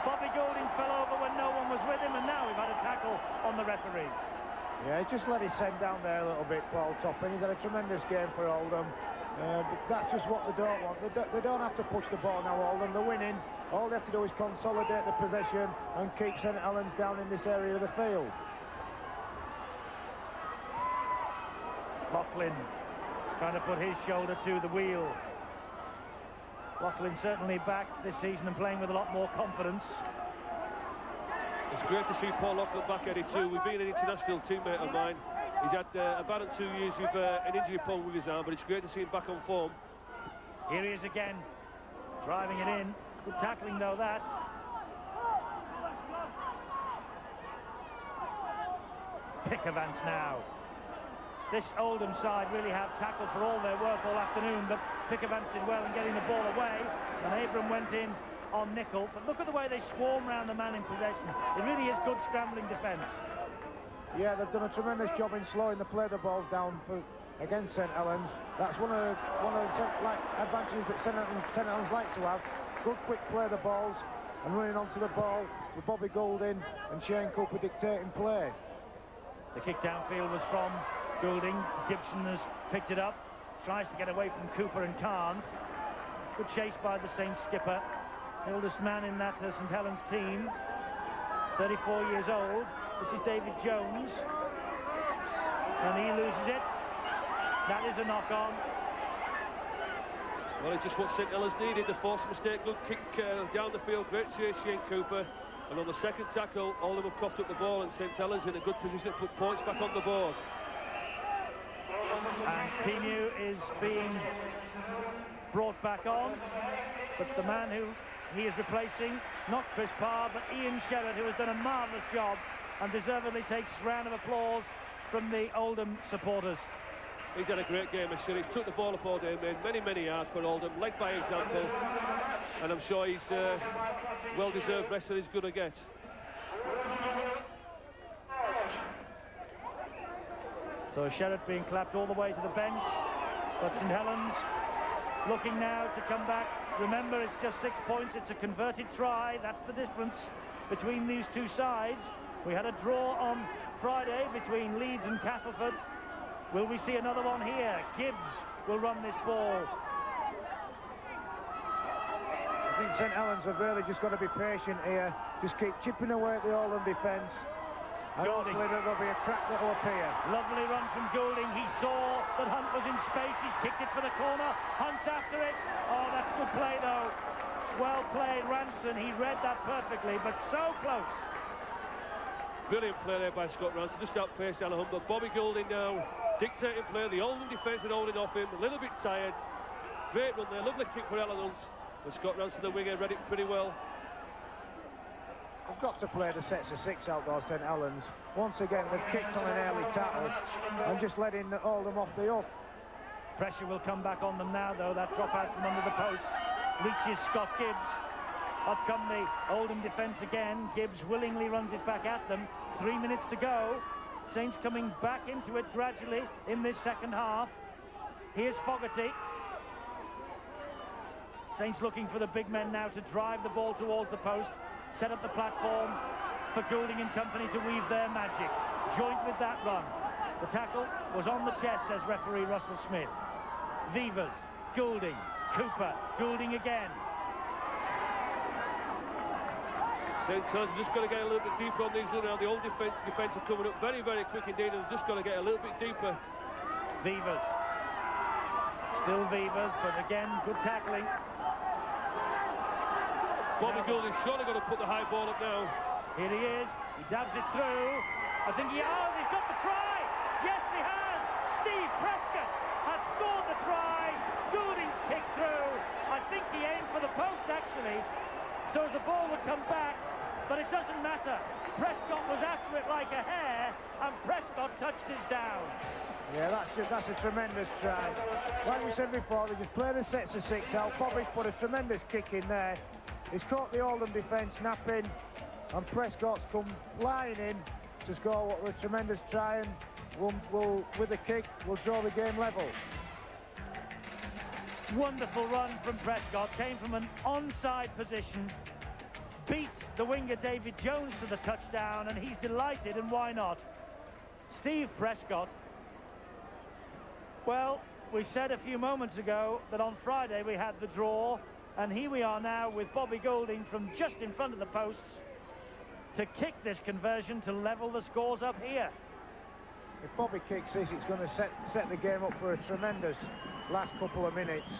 Bobby Goulding fell over when no one was with him, and now we've had a tackle on the referee. Yeah, he just let his head down there a little bit, Paul Topping. He's had a tremendous game for Oldham. But that's just what they don't want. They don't have to push the ball now, Oldham. They're winning. All they have to do is consolidate the possession and keep St Helens down in this area of the field. Laughlin trying to put his shoulder to the wheel. Laughlin certainly back this season and playing with a lot more confidence. It's great to see Paul Loughlin back, Eddie, too. We've been an international teammate of mine. He's had about 2 years with an injury problem with his arm, but it's great to see him back on form. Here he is again, driving it in. Good tackling, though, that. Pickavance now. This Oldham side really have tackled for all their work all afternoon, but Pickavance did well in getting the ball away, and Abram went in on nickel. But look at the way they swarm round the man in possession. It really is good scrambling defence. Yeah, they've done a tremendous job in slowing the play the balls down against St Helens. That's one of the advantages that St Helens like to have. Good quick play the balls and running onto the ball with Bobby Goulding and Shane Cooper dictating play. The kick downfield was from Goulding. Gibson has picked it up, tries to get away from Cooper and can't. Good chase by the Saints skipper, the oldest man in that St Helens team, 34 years old. This is David Jones, and he loses it. That is a knock-on. Well, it's just what St Helens needed, the forced mistake. Good kick down the field, great chase, Shane Cooper. And on the second tackle, Oldham have coughed up the ball, and St Helens in a good position to put points back on the board. And Pinu is being brought back on, but the man who he is replacing, not Chris Parr, but Ian Sherrod, who has done a marvellous job and deservedly takes a round of applause from the Oldham supporters. He's had a great game, I said. He's took the ball up all day, made many yards for Oldham, led by example, and I'm sure he's well-deserved rest that he's going to get. So Sherrod being clapped all the way to the bench, but St Helens looking now to come back. Remember, it's just 6 points, it's a converted try. That's the difference between these two sides. We had a draw on Friday between Leeds and Castleford. Will we see another one here? Gibbs will run this ball. I think St Helens have really just got to be patient here. Just keep chipping away at the Oldham defence. And hopefully there'll be a crack that'll appear. Lovely run from Goulding. He saw that Hunt was in space. He's kicked it for the corner. Hunt's after it. Oh, that's good play, though. Well played, Ranson. He read that perfectly, but so close. Brilliant play there by Scott Ranson. Just outpaced Alejandro. Bobby Goulding now dictating play. The Oldham defence and holding off him. A little bit tired. Great run there. Lovely kick for Alan Hunt. And Scott Ranson, the winger, read it pretty well. They've got to play the sets of 6 outdoors, St Helens. Once again, they've kicked on an early tackle and just letting Oldham off the hook. Pressure will come back on them now, though. That drop out from under the posts reaches Scott Gibbs. Up come the Oldham defence again. Gibbs willingly runs it back at them. 3 minutes to go. Saints coming back into it gradually in this second half. Here's Fogarty. Saints looking for the big men now to drive the ball towards the post. Set up the platform for Goulding and company to weave their magic. Joint with that run. The tackle was on the chest, says referee Russell Smith. Vivers, Goulding, Cooper, Goulding again. St Helens just got to get a little bit deeper on these now. The old defence are coming up very, very quick indeed, and they've just got to get a little bit deeper. Vivers. Still Vivers, but again, good tackling. Bobby Goulding surely got to put the high ball up now. Here he is. He dabs it through. I think he's got the try. Yes, he has. Steve Prescott has scored the try. Goulding's kicked through. I think he aimed for the post, actually, so the ball would come back, but it doesn't matter. Prescott was after it like a hare, and Prescott touched his down. Yeah, that's a tremendous try. Like we said before, they just play the sets of 6 out. Bobby's put a tremendous kick in there. He's caught the Oldham defence napping, and Prescott's come flying in to score what was a tremendous try, and with the kick, we'll draw the game level. Wonderful run from Prescott, came from an onside position, beat the winger David Jones to the touchdown, and he's delighted, and why not? Steve Prescott. Well, we said a few moments ago that on Friday we had the draw, and here we are now with Bobby Goulding from just in front of the posts to kick this conversion to level the scores up here. If Bobby kicks this, it's going to set the game up for a tremendous last couple of minutes.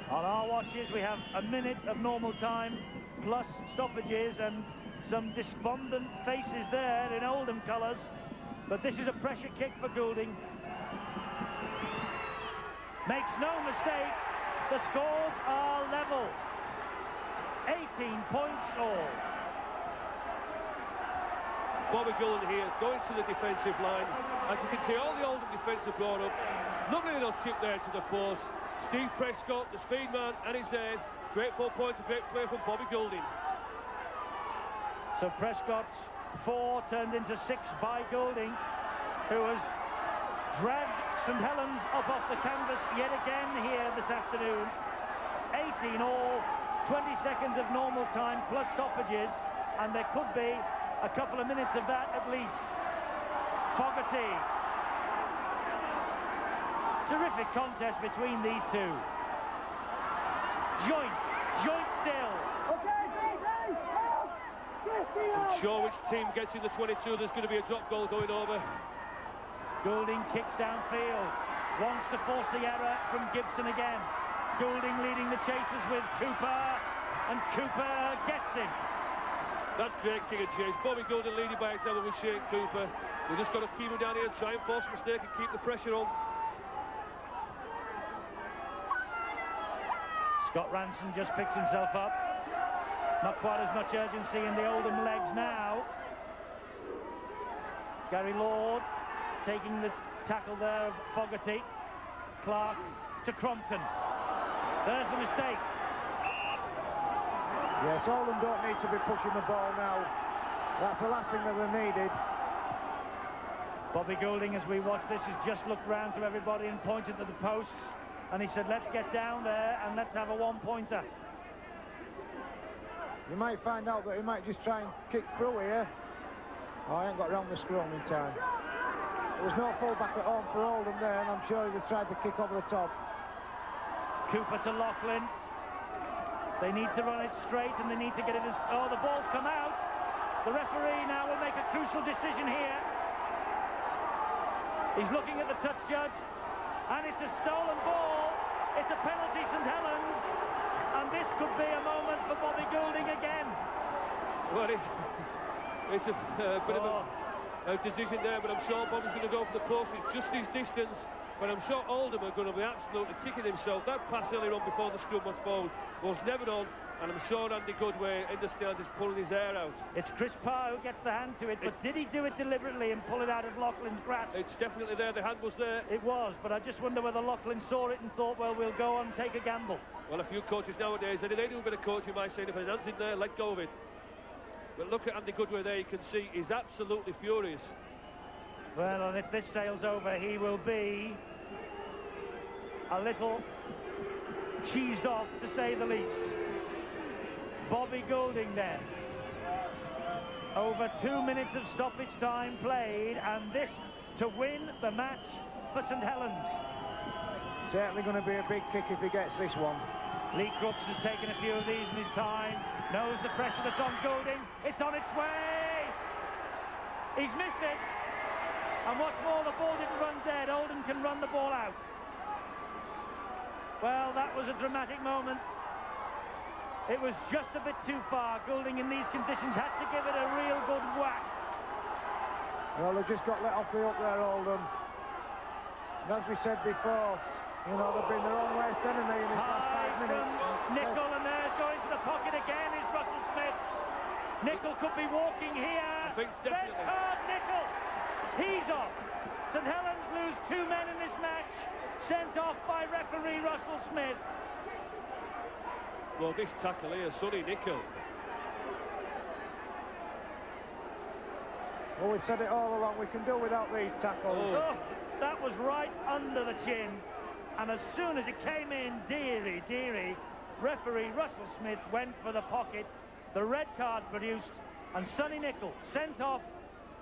On our watches, we have a minute of normal time plus stoppages, and some despondent faces there in Oldham colours. But this is a pressure kick for Goulding. Makes no mistake, the scores are level. 18 points all. Bobby Goulding here going to the defensive line. As you can see, all the Oldham defence have brought up. Lovely little tip there to the post. Steve Prescott, the speed man, and his there. Great 4 points, a great play from Bobby Goulding. So Prescott's 4 turned into 6 by Goulding, who has dragged St Helens up off the canvas yet again here this afternoon. 18 all, 20 seconds of normal time plus stoppages, and there could be a couple of minutes of that at least. Fogarty. Terrific contest between these two. Joint still. I'm sure which team gets in the 22, there's going to be a drop goal going over. Goulding kicks downfield, wants to force the error from Gibson again. Goulding leading the chasers with Cooper, and Cooper gets him. That's great kick and chase. Bobby Goulding leading by example with Shane Cooper. We've just got to keep him down here and try and force a mistake and keep the pressure on. Scott Ranson just picks himself up. Not quite as much urgency in the Oldham legs now. Gary Lord taking the tackle there of Fogarty. Clark to Crompton. There's the mistake. Yes, Oldham don't need to be pushing the ball now. That's the last thing that they needed. Bobby Goulding, as we watch this, has just looked round to everybody and pointed to the posts, and he said, let's get down there and let's have a one-pointer. You might find out that he might just try and kick through here. Oh, I ain't got round the scrum in time. There was no full-back at home for Oldham there, and I'm sure he'd have tried to kick over the top. Cooper to Laughlin. They need to run it straight, and they need to get it as... Oh, the ball's come out. The referee now will make a crucial decision here. He's looking at the touch judge, and it's a stolen ball. It's a penalty, St Helens, and this could be a moment for Bobby Goulding again. Well, it's a bit of a decision there, but I'm sure Bobby's going to go for the post. It's just his distance, but I'm sure Oldham are going to be absolutely kicking himself. That pass earlier on before the scrum was fouled was never on, and I'm sure Andy Goodway understands he's pulling his hair out. It's Chris Parr who gets the hand to it, but did he do it deliberately and pull it out of Laughlin's grasp? It's definitely there, the hand was there. It was, but I just wonder whether Laughlin saw it and thought, well, we'll go on and take a gamble. Well, a few coaches nowadays, they do a bit of coaching by saying if his hand's in there, let go of it. But look at Andy Goodway there, you can see he's absolutely furious. Well, and if this sails over, he will be a little cheesed off, to say the least. Bobby Goulding then. Over 2 minutes of stoppage time played, and this to win the match for St Helens. Certainly going to be a big kick if he gets this one. Lee Crooks has taken a few of these in his time, knows the pressure that's on Goulding. It's on its way! He's missed it! And what's more, the ball didn't run dead. Oldham can run the ball out. Well, that was a dramatic moment. It was just a bit too far. Goulding in these conditions had to give it a real good whack. Well, they just got let off the hook there, Oldham. And as we said before, you know, they've been their own worst enemy in this last 5 minutes. Nicol, and there's going to the pocket again is Russell Smith. Nicol could be walking here. I think definitely. Red card, Nicol. He's off. St Helens lose 2 men in this match. Sent off by referee Russell Smith. Well, this tackle here, Sonny Nicol. Well, we said it all along, we can do without these tackles. Oh, that was right under the chin. And as soon as it came in, dearie, referee Russell Smith went for the pocket. The red card produced, and Sonny Nicol sent off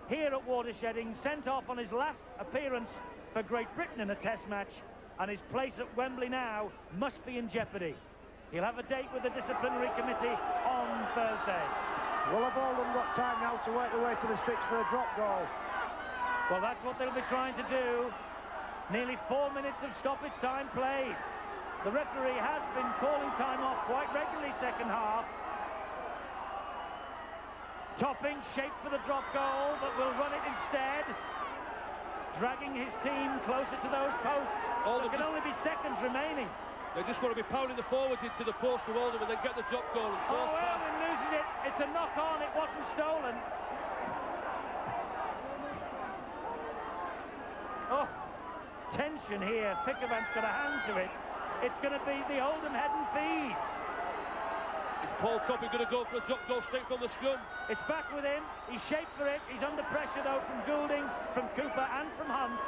here at Watershedding, sent off on his last appearance for Great Britain in a test match, and his place at Wembley now must be in jeopardy. He'll have a date with the disciplinary committee on Thursday. Well, have Oldham got time now to work their way to the sticks for a drop goal? Well, that's what they'll be trying to do. Nearly 4 minutes of stoppage time played. The referee has been calling time off quite regularly second half. Topping, shaped for the drop goal, but will run it instead. Dragging his team closer to those posts. There can only be seconds remaining. They just want to be pounding the forwards into the post of Oldham and then get the drop goal. Oh, Irwin loses it. It's a knock-on. It wasn't stolen. Oh, tension here. Fickerman's got a hand to it. It's going to be the Oldham head and feed. Is Paul Topping going to go for a drop goal straight from the scrum? It's back with him. He's shaped for it. He's under pressure, though, from Goulding, from Cooper and from Hunt.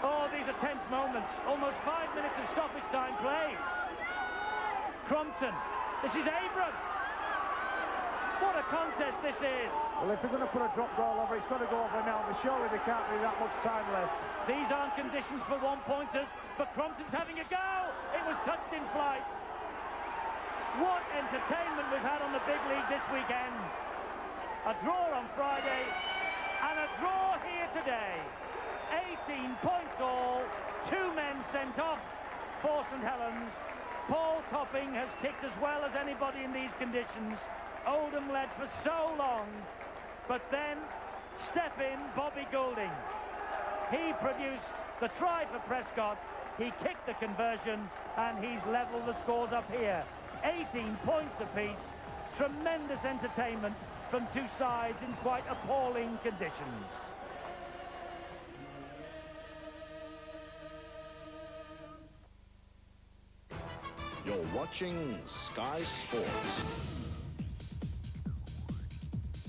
Oh, these are tense moments. Almost 5 minutes of stoppage time played. Crumpton. This is Abram. What a contest this is. Well, if they're going to put a drop goal over, it's got to go over now, but surely there can't be that much time left. These aren't conditions for one-pointers, but Crumpton's having a go. It was touched in flight. What entertainment we've had on the big league this weekend. A draw on Friday and a draw here today. 18 points all, 2 men sent off for St Helens. Paul Topping has kicked as well as anybody in these conditions. Oldham led for so long, but then step in Bobby Goulding. He produced the try for Prescott, he kicked the conversion, and he's levelled the scores up here. 18 points apiece, tremendous entertainment from two sides in quite appalling conditions. You're watching Sky Sports.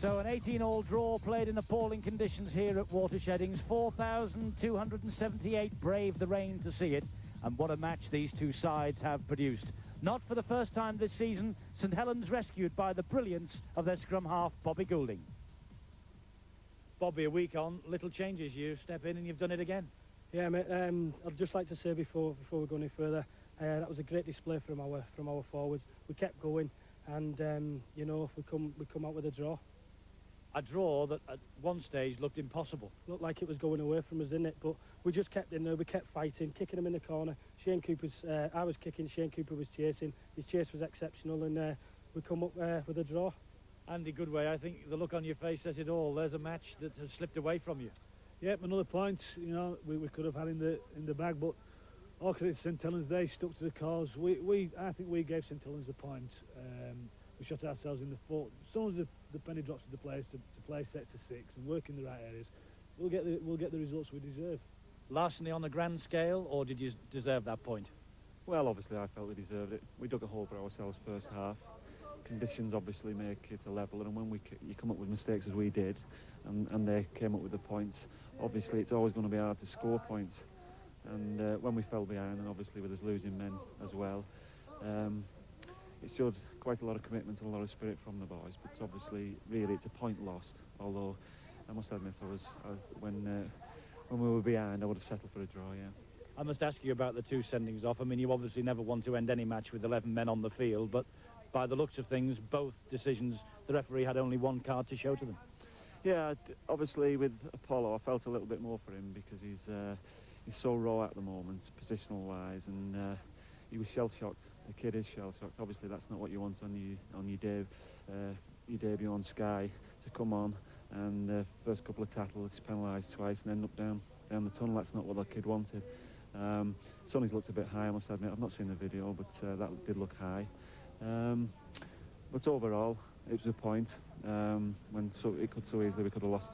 So an 18-all draw played in appalling conditions here at Watersheddings. 4,278 braved the rain to see it. And what a match these two sides have produced. Not for the first time this season, St Helens rescued by the brilliance of their scrum half, Bobby Goulding. Bobby, a week on, little changes. You step in and you've done it again. Yeah, mate. I'd just like to say before we go any further, that was a great display from our forwards. We kept going, and you know, we come out with a draw. A draw that at one stage looked impossible. Looked like it was going away from us, didn't it? But we just kept in there. We kept fighting, kicking him in the corner. Shane Cooper's, I was kicking. Shane Cooper was chasing. His chase was exceptional, and we come up with a draw. Andy Goodway, I think the look on your face says it all. There's a match that has slipped away from you. Yep, another point. You know, we could have had in the bag, but all credit to St Helens. They stuck to the cause. I think we gave St Helens the point. We shot ourselves in the foot. As soon as the penny drops to the players to play sets of 6 and work in the right areas, we'll get the results we deserve. Larceny on a grand scale, or did you deserve that point? Well, obviously I felt we deserved it. We dug a hole for ourselves first half. Conditions obviously make it a level, and when you come up with mistakes as we did, and they came up with the points, obviously it's always going to be hard to score points. And when we fell behind, and obviously with us losing men as well, it showed quite a lot of commitment and a lot of spirit from the boys. But obviously, really, it's a point lost. Although I must admit, when we were behind, I would have settled for a draw. Yeah. I must ask you about the two sendings off. I mean, you obviously never want to end any match with 11 men on the field, but by the looks of things, both decisions, the referee had only one card to show to them. Yeah, obviously with Apollo, I felt a little bit more for him because he's so raw at the moment, positional wise, and he was shell-shocked. The kid is shell-shocked. Obviously, that's not what you want on your debut on Sky, to come on and first couple of tackles penalised twice and end up down the tunnel. That's not what the kid wanted. Sonny's looked a bit high, I must admit. I've not seen the video, but that did look high. But overall, it was a point when it could so easily we could have lost.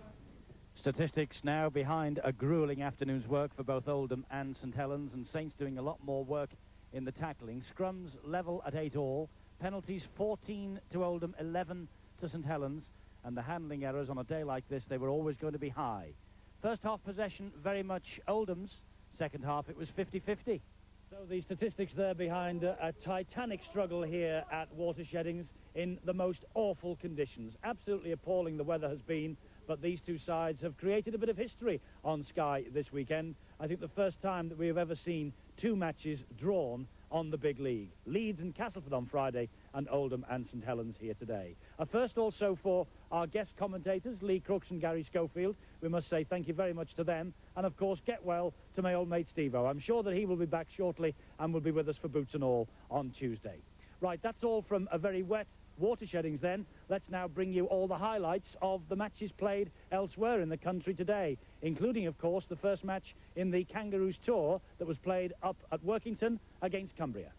Statistics now behind a gruelling afternoon's work for both Oldham and St Helens, and Saints doing a lot more work in the tackling. Scrums level at 8 all, penalties 14 to Oldham, 11 to St Helens, and the handling errors on a day like this, they were always going to be high. First half possession very much Oldham's, second half it was 50-50. So the statistics there behind a titanic struggle here at Watersheddings in the most awful conditions. Absolutely appalling the weather has been, but these two sides have created a bit of history on Sky this weekend. I think the first time that we have ever seen two matches drawn on the big league. Leeds and Castleford on Friday, and Oldham and St Helens here today. A first also for our guest commentators, Lee Crooks and Gary Schofield. We must say thank you very much to them, and of course get well to my old mate Steve-O. I'm sure that he will be back shortly and will be with us for Boots and All on Tuesday. Right, that's all from a very wet watersheddings then. Let's now bring you all the highlights of the matches played elsewhere in the country today, including, of course, the first match in the Kangaroos Tour that was played up at Workington against Cumbria.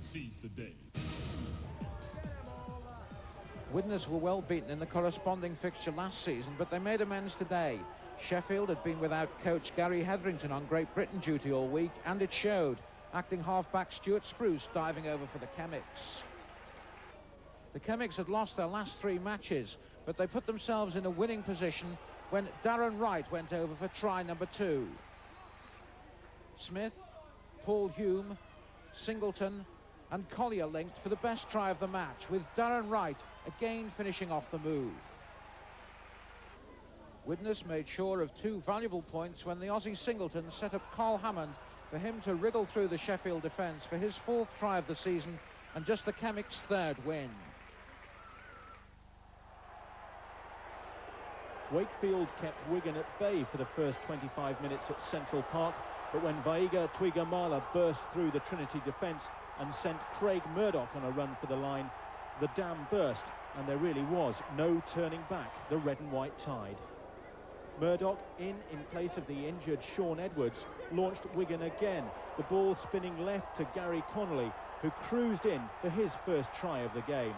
Seize the day. Widnes were well beaten in the corresponding fixture last season, but they made amends today. Sheffield had been without coach Gary Hetherington on Great Britain duty all week, and it showed. Acting half-back Stuart Spruce diving over for the Chemics. The Chemics had lost their last 3 matches, but they put themselves in a winning position when Darren Wright went over for try number 2. Smith, Paul Hume, Singleton and Collier linked for the best try of the match, with Darren Wright again finishing off the move. Widnes made sure of 2 valuable points when the Aussie Singleton set up Carl Hammond for him to wriggle through the Sheffield defence for his 4th try of the season and just the Chemics' 3rd win. Wakefield kept Wigan at bay for the first 25 minutes at Central Park, but when Vaiga Tuigamala burst through the Trinity defence and sent Craig Murdoch on a run for the line, the dam burst and there really was no turning back the red and white tide. Murdoch, in place of the injured Sean Edwards, launched Wigan again, the ball spinning left to Gary Connolly, who cruised in for his first try of the game.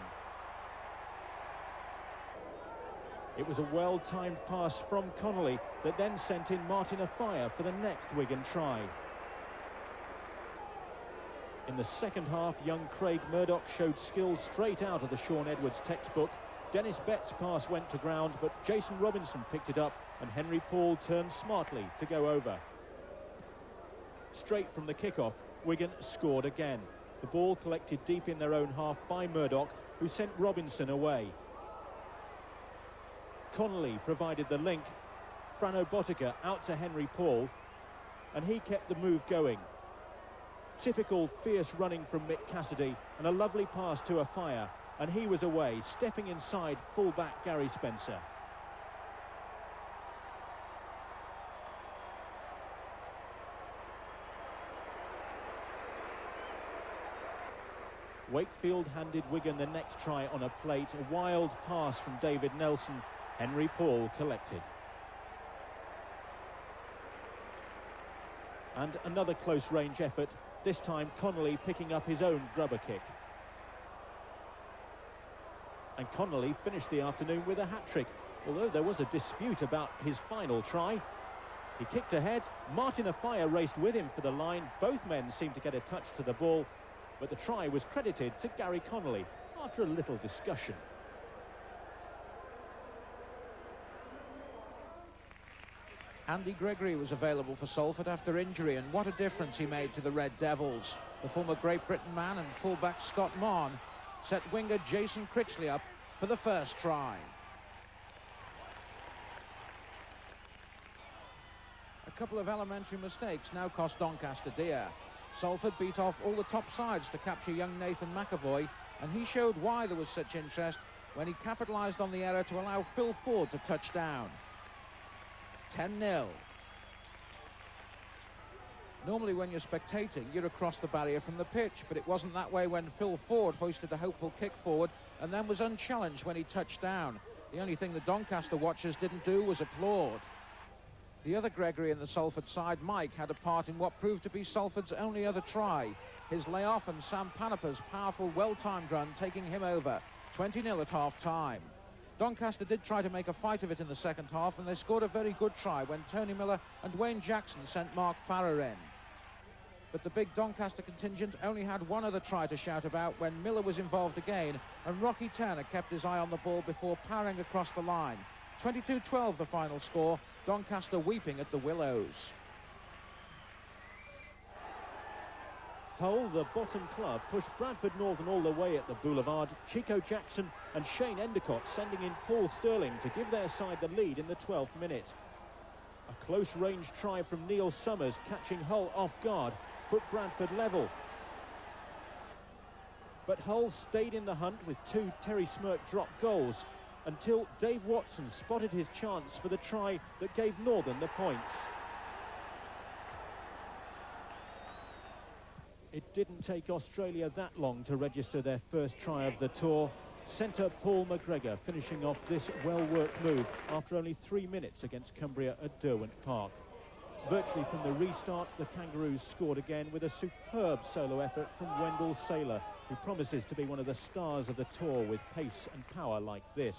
It was a well-timed pass from Connolly that then sent in Martin Afire for the next Wigan try. In the second half, young Craig Murdoch showed skills straight out of the Sean Edwards textbook. Dennis Betts' pass went to ground, but Jason Robinson picked it up and Henry Paul turned smartly to go over. Straight from the kickoff, Wigan scored again. The ball collected deep in their own half by Murdoch, who sent Robinson away. Connolly provided the link. Frano Botica out to Henry Paul, and he kept the move going. Typical fierce running from Mick Cassidy, and a lovely pass to Afire, and he was away, stepping inside full-back Gary Spencer. Wakefield handed Wigan the next try on a plate, a wild pass from David Nelson. Henry Paul collected. And another close-range effort, this time Connolly picking up his own grubber kick. And Connolly finished the afternoon with a hat-trick, although there was a dispute about his final try. He kicked ahead, Martin Afire raced with him for the line, both men seemed to get a touch to the ball, but the try was credited to Gary Connolly after a little discussion. Andy Gregory was available for Salford after injury, and what a difference he made to the Red Devils. The former Great Britain man and fullback Scott Marn set winger Jason Critchley up for the first try. A couple of elementary mistakes now cost Doncaster dear. Salford beat off all the top sides to capture young Nathan McAvoy, and he showed why there was such interest when he capitalised on the error to allow Phil Ford to touch down. 10-0. Normally when you're spectating, you're across the barrier from the pitch, but it wasn't that way when Phil Ford hoisted a hopeful kick forward and then was unchallenged when he touched down. The only thing the Doncaster watchers didn't do was applaud. The other Gregory in the Salford side, Mike, had a part in what proved to be Salford's only other try. His layoff and Sam Panapa's powerful, well-timed run taking him over. 20-0 at half-time. Doncaster did try to make a fight of it in the second half, and they scored a very good try when Tony Miller and Wayne Jackson sent Mark Farrer in. But the big Doncaster contingent only had one other try to shout about when Miller was involved again, and Rocky Turner kept his eye on the ball before powering across the line. 22-12 the final score, Doncaster weeping at the Willows. Hull, the bottom club, pushed Bradford Northern all the way at the Boulevard. Chico Jackson and Shane Endicott sending in Paul Sterling to give their side the lead in the 12th minute. A close-range try from Neil Summers, catching Hull off guard, put Bradford level. But Hull stayed in the hunt with 2 Terry Smirk drop goals until Dave Watson spotted his chance for the try that gave Northern the points. It didn't take Australia that long to register their first try of the tour. Centre Paul McGregor finishing off this well-worked move after only 3 minutes against Cumbria at Derwent Park. Virtually from the restart, the Kangaroos scored again with a superb solo effort from Wendell Saylor, who promises to be one of the stars of the tour with pace and power like this.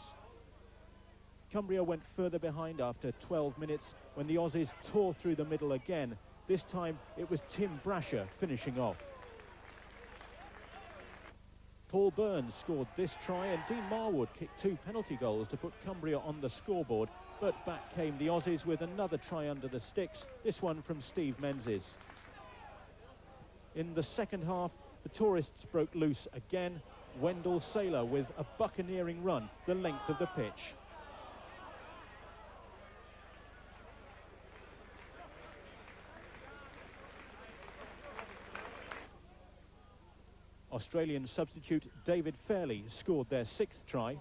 Cumbria went further behind after 12 minutes when the Aussies tore through the middle again. This time it was Tim Brasher finishing off. Paul Burns scored this try and Dean Marwood kicked 2 penalty goals to put Cumbria on the scoreboard, but back came the Aussies with another try under the sticks, this one from Steve Menzies. In the second half, the tourists broke loose again. Wendell Saylor with a buccaneering run the length of the pitch. Australian substitute David Fairley scored their 6th try.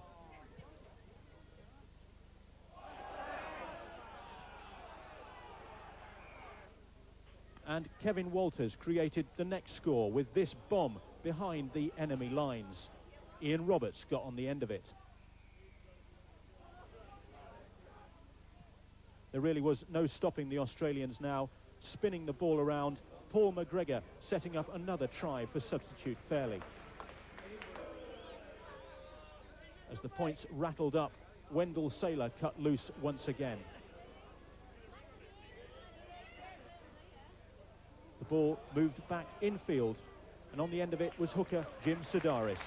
And Kevin Walters created the next score with this bomb behind the enemy lines. Ian Roberts got on the end of it. There really was no stopping the Australians now, spinning the ball around. Paul McGregor setting up another try for substitute Fairley. As the points rattled up, Wendell Saylor cut loose once again. The ball moved back infield, and on the end of it was hooker Jim Sedaris.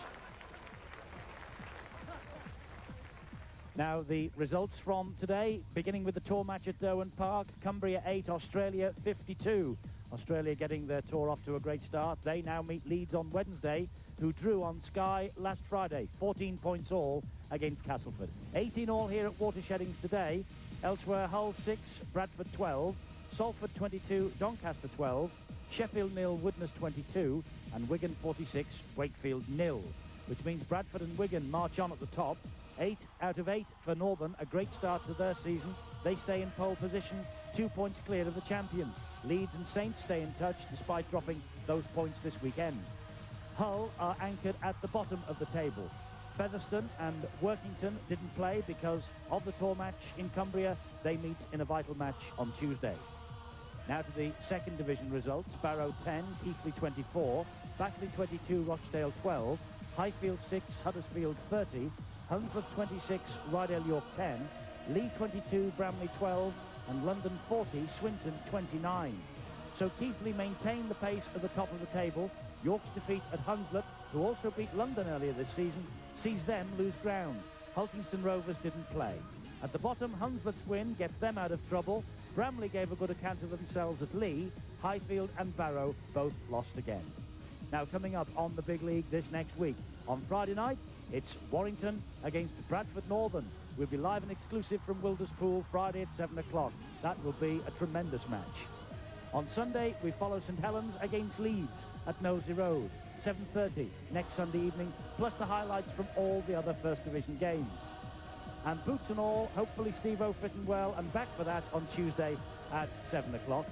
Now the results from today, beginning with the tour match at Derwent Park. Cumbria 8, Australia 52. Australia getting their tour off to a great start. They now meet Leeds on Wednesday, who drew on Sky last Friday. 14 points all against Castleford. 18 all here at Watersheddings today. Elsewhere, Hull 6, Bradford 12, Salford 22, Doncaster 12, Sheffield 0, Widnes 22, and Wigan 46, Wakefield 0. Which means Bradford and Wigan march on at the top. 8 out of 8 for Northern, a great start to their season. They stay in pole position, 2 points clear of the champions. Leeds and Saints stay in touch despite dropping those points this weekend. Hull are anchored at the bottom of the table. Featherstone and Workington didn't play because of the tour match in Cumbria. They meet in a vital match on Tuesday. Now to the second division results. Barrow 10, Keighley 24, Batley 22, Rochdale 12, Highfield 6, Huddersfield 30, Hunsford 26, Rydale York 10, Lee 22, Bramley 12, and London 40, Swinton 29. So Keighley maintain the pace at the top of the table. York's defeat at Hunslet, who also beat London earlier this season, sees them lose ground. Hulkingston Rovers didn't play. At the bottom, Hunslet's win gets them out of trouble. Bramley gave a good account of themselves at Lee. Highfield and Barrow both lost again. Now coming up on the big league this next week. On Friday night, it's Warrington against Bradford Northern. We'll be live and exclusive from Wilderspool Friday at 7 o'clock. That will be a tremendous match. On Sunday, we follow St Helens against Leeds at Knowsley Road. 7:30 next Sunday evening, plus the highlights from all the other First Division games. And boots and all, hopefully Steve-O fit and well, and back for that on Tuesday at 7 o'clock.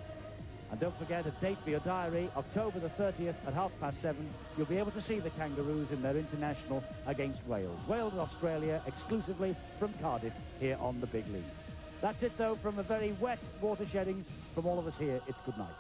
And don't forget a date for your diary, October the 30th at 7:30. You'll be able to see the Kangaroos in their international against Wales. Wales, Australia, exclusively from Cardiff here on the Big League. That's it, though, from a very wet Watersheddings. From all of us here, it's good night.